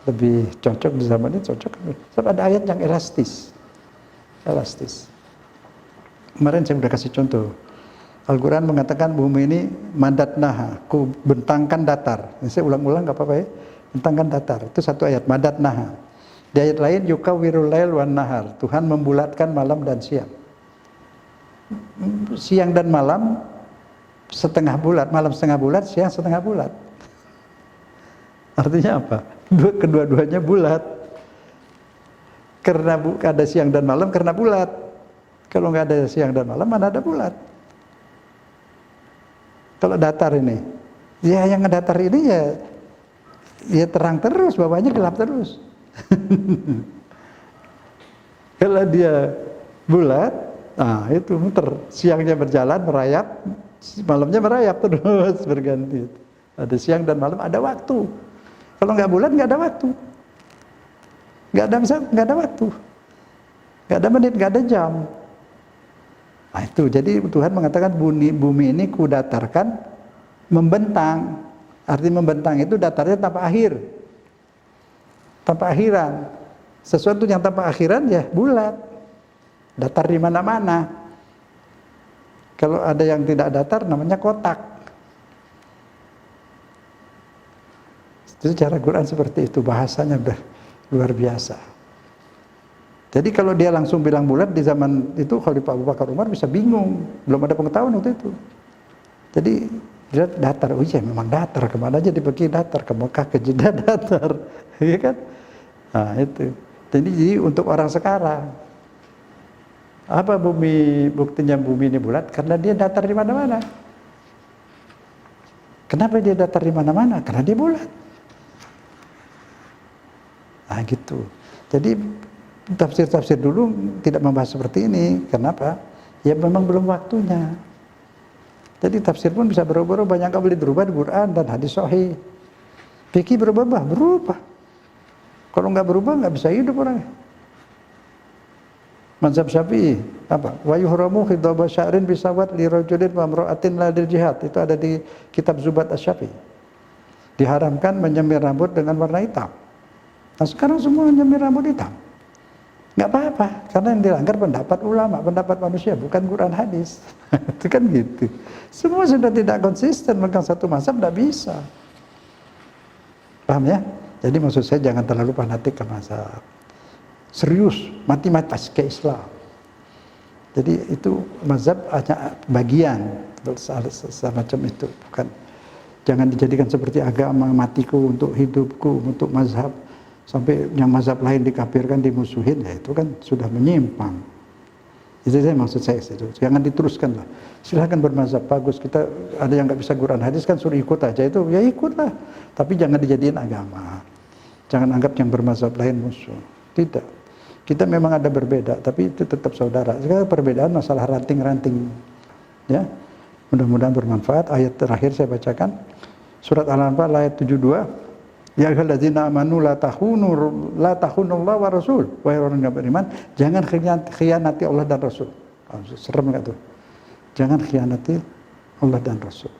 lebih cocok di zaman ini, cocok. Sebab ada ayat yang elastis. Kemarin saya sudah kasih contoh. Al-Quran mengatakan bumi ini madatnaha, ku bentangkan datar. Ini saya ulang-ulang nggak apa-apa ya. Bentangkan datar. Itu satu ayat, madatnaha. Di ayat lain, yukawwirul lail wan nahar. Tuhan membulatkan malam dan siang. Siang dan malam setengah bulat, malam setengah bulat, siang setengah bulat. Artinya apa? Kedua-duanya bulat. Karena ada siang dan malam karena bulat. Kalau nggak ada siang dan malam, mana ada bulat? Kalau datar ini, ya yang datar ini ya terang terus, bawahnya gelap terus. Kalau dia bulat, nah itu muter. Siangnya berjalan merayap, malamnya merayap terus berganti. Ada siang dan malam, ada waktu. Kalau nggak bulat nggak ada waktu, nggak ada waktu, nggak ada menit, nggak ada jam. Nah itu, jadi Tuhan mengatakan bumi ini kudatarkan membentang. Arti membentang itu datarnya tanpa akhir, tanpa akhiran. Sesuatu yang tanpa akhiran ya bulat, datar di mana-mana. Kalau ada yang tidak datar namanya kotak. Itu cara Quran seperti itu, bahasanya udah luar biasa. Jadi kalau dia langsung bilang bulat di zaman itu, Khalifah Abu Bakar Umar bisa bingung, belum ada pengetahuan waktu itu. Jadi dia datar, oh iya memang datar, kemana aja dipergi datar, ke Mekah, ke Jeddah datar, iya kan? Nah itu. Jadi untuk orang sekarang, apa buktinya bumi ini bulat? Karena dia datar di mana-mana. Kenapa dia datar di mana-mana? Karena dia bulat. Nah gitu. Jadi tafsir-tafsir dulu tidak membahas seperti ini. Kenapa? Ya memang belum waktunya. Jadi tafsir pun bisa berubah-ubah, banyak kali berubah di Quran dan hadis sahih. Fikih berubah. Kalau nggak berubah nggak bisa hidup orangnya. Mazhab Syafi'i apa? Wa yuhramu khidaba sya'rin bisawat li rajulin wa imra'atin la lil jihad. Itu ada di kitab Zubat Asy-Syafi'i. Diharamkan menyemir rambut dengan warna hitam. Nah sekarang semua menyemir rambut hitam. Nggak apa-apa, karena yang dilanggar pendapat ulama, pendapat manusia, bukan Quran hadis. Itu kan gitu. Semua sudah tidak konsisten, megang satu mazhab tidak bisa. Paham ya? Jadi maksud saya jangan terlalu fanatik ke mazhab. Serius, mati-mati ke Islam. Jadi itu mazhab hanya bagian, semacam itu. Bukan, jangan dijadikan seperti agama, matiku untuk hidupku, untuk mazhab. Sampai yang mazhab lain dikafirkan, dimusuhin, ya itu kan sudah menyimpang. Itu saya maksud saya itu. Jangan diteruskan lah. Silahkan bermazhab, bagus. Kita ada yang nggak bisa Quran hadis kan suruh ikut aja itu, ya ikutlah. Tapi jangan dijadiin agama. Jangan anggap yang bermazhab lain musuh. Tidak. Kita memang ada berbeda, tapi itu tetap saudara. Sekarang perbedaan masalah ranting-ranting. Ya, mudah-mudahan bermanfaat. Ayat terakhir saya bacakan surat Al-Anfal ayat 72. Ya ayyuhalladzina amanu la takhunullah wa rasul. Wahai orang yang beriman, jangan khianati Allah dan Rasul. Serem enggak tuh? Jangan khianati Allah dan Rasul.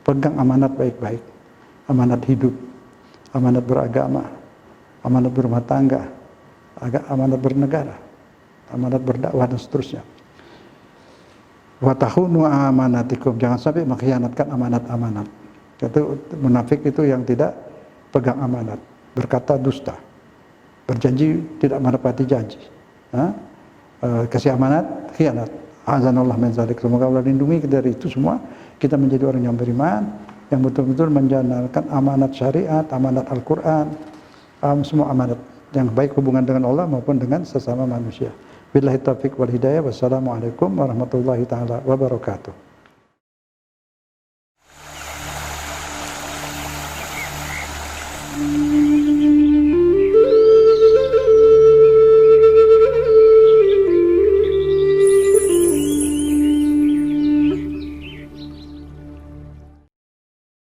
Pegang amanat baik-baik. Amanat hidup, amanat beragama, amanat berumah tangga, amanat bernegara, amanat berdakwah dan seterusnya. Wa takhunu amanatikum, jangan sampai mengkhianatkan amanat-amanat. Itu munafik itu yang tidak pegang amanat, berkata dusta, berjanji tidak menepati janji, kasih amanat, khianat. Azanallah min zalik. Semoga Allah lindungi dari itu semua. Kita menjadi orang yang beriman, yang betul-betul menjalankan amanat syariat, amanat Al-Quran, semua amanat yang baik hubungan dengan Allah maupun dengan sesama manusia. Billahi taufiq wal hidayah. Wassalamualaikum warahmatullahi taala wabarakatuh.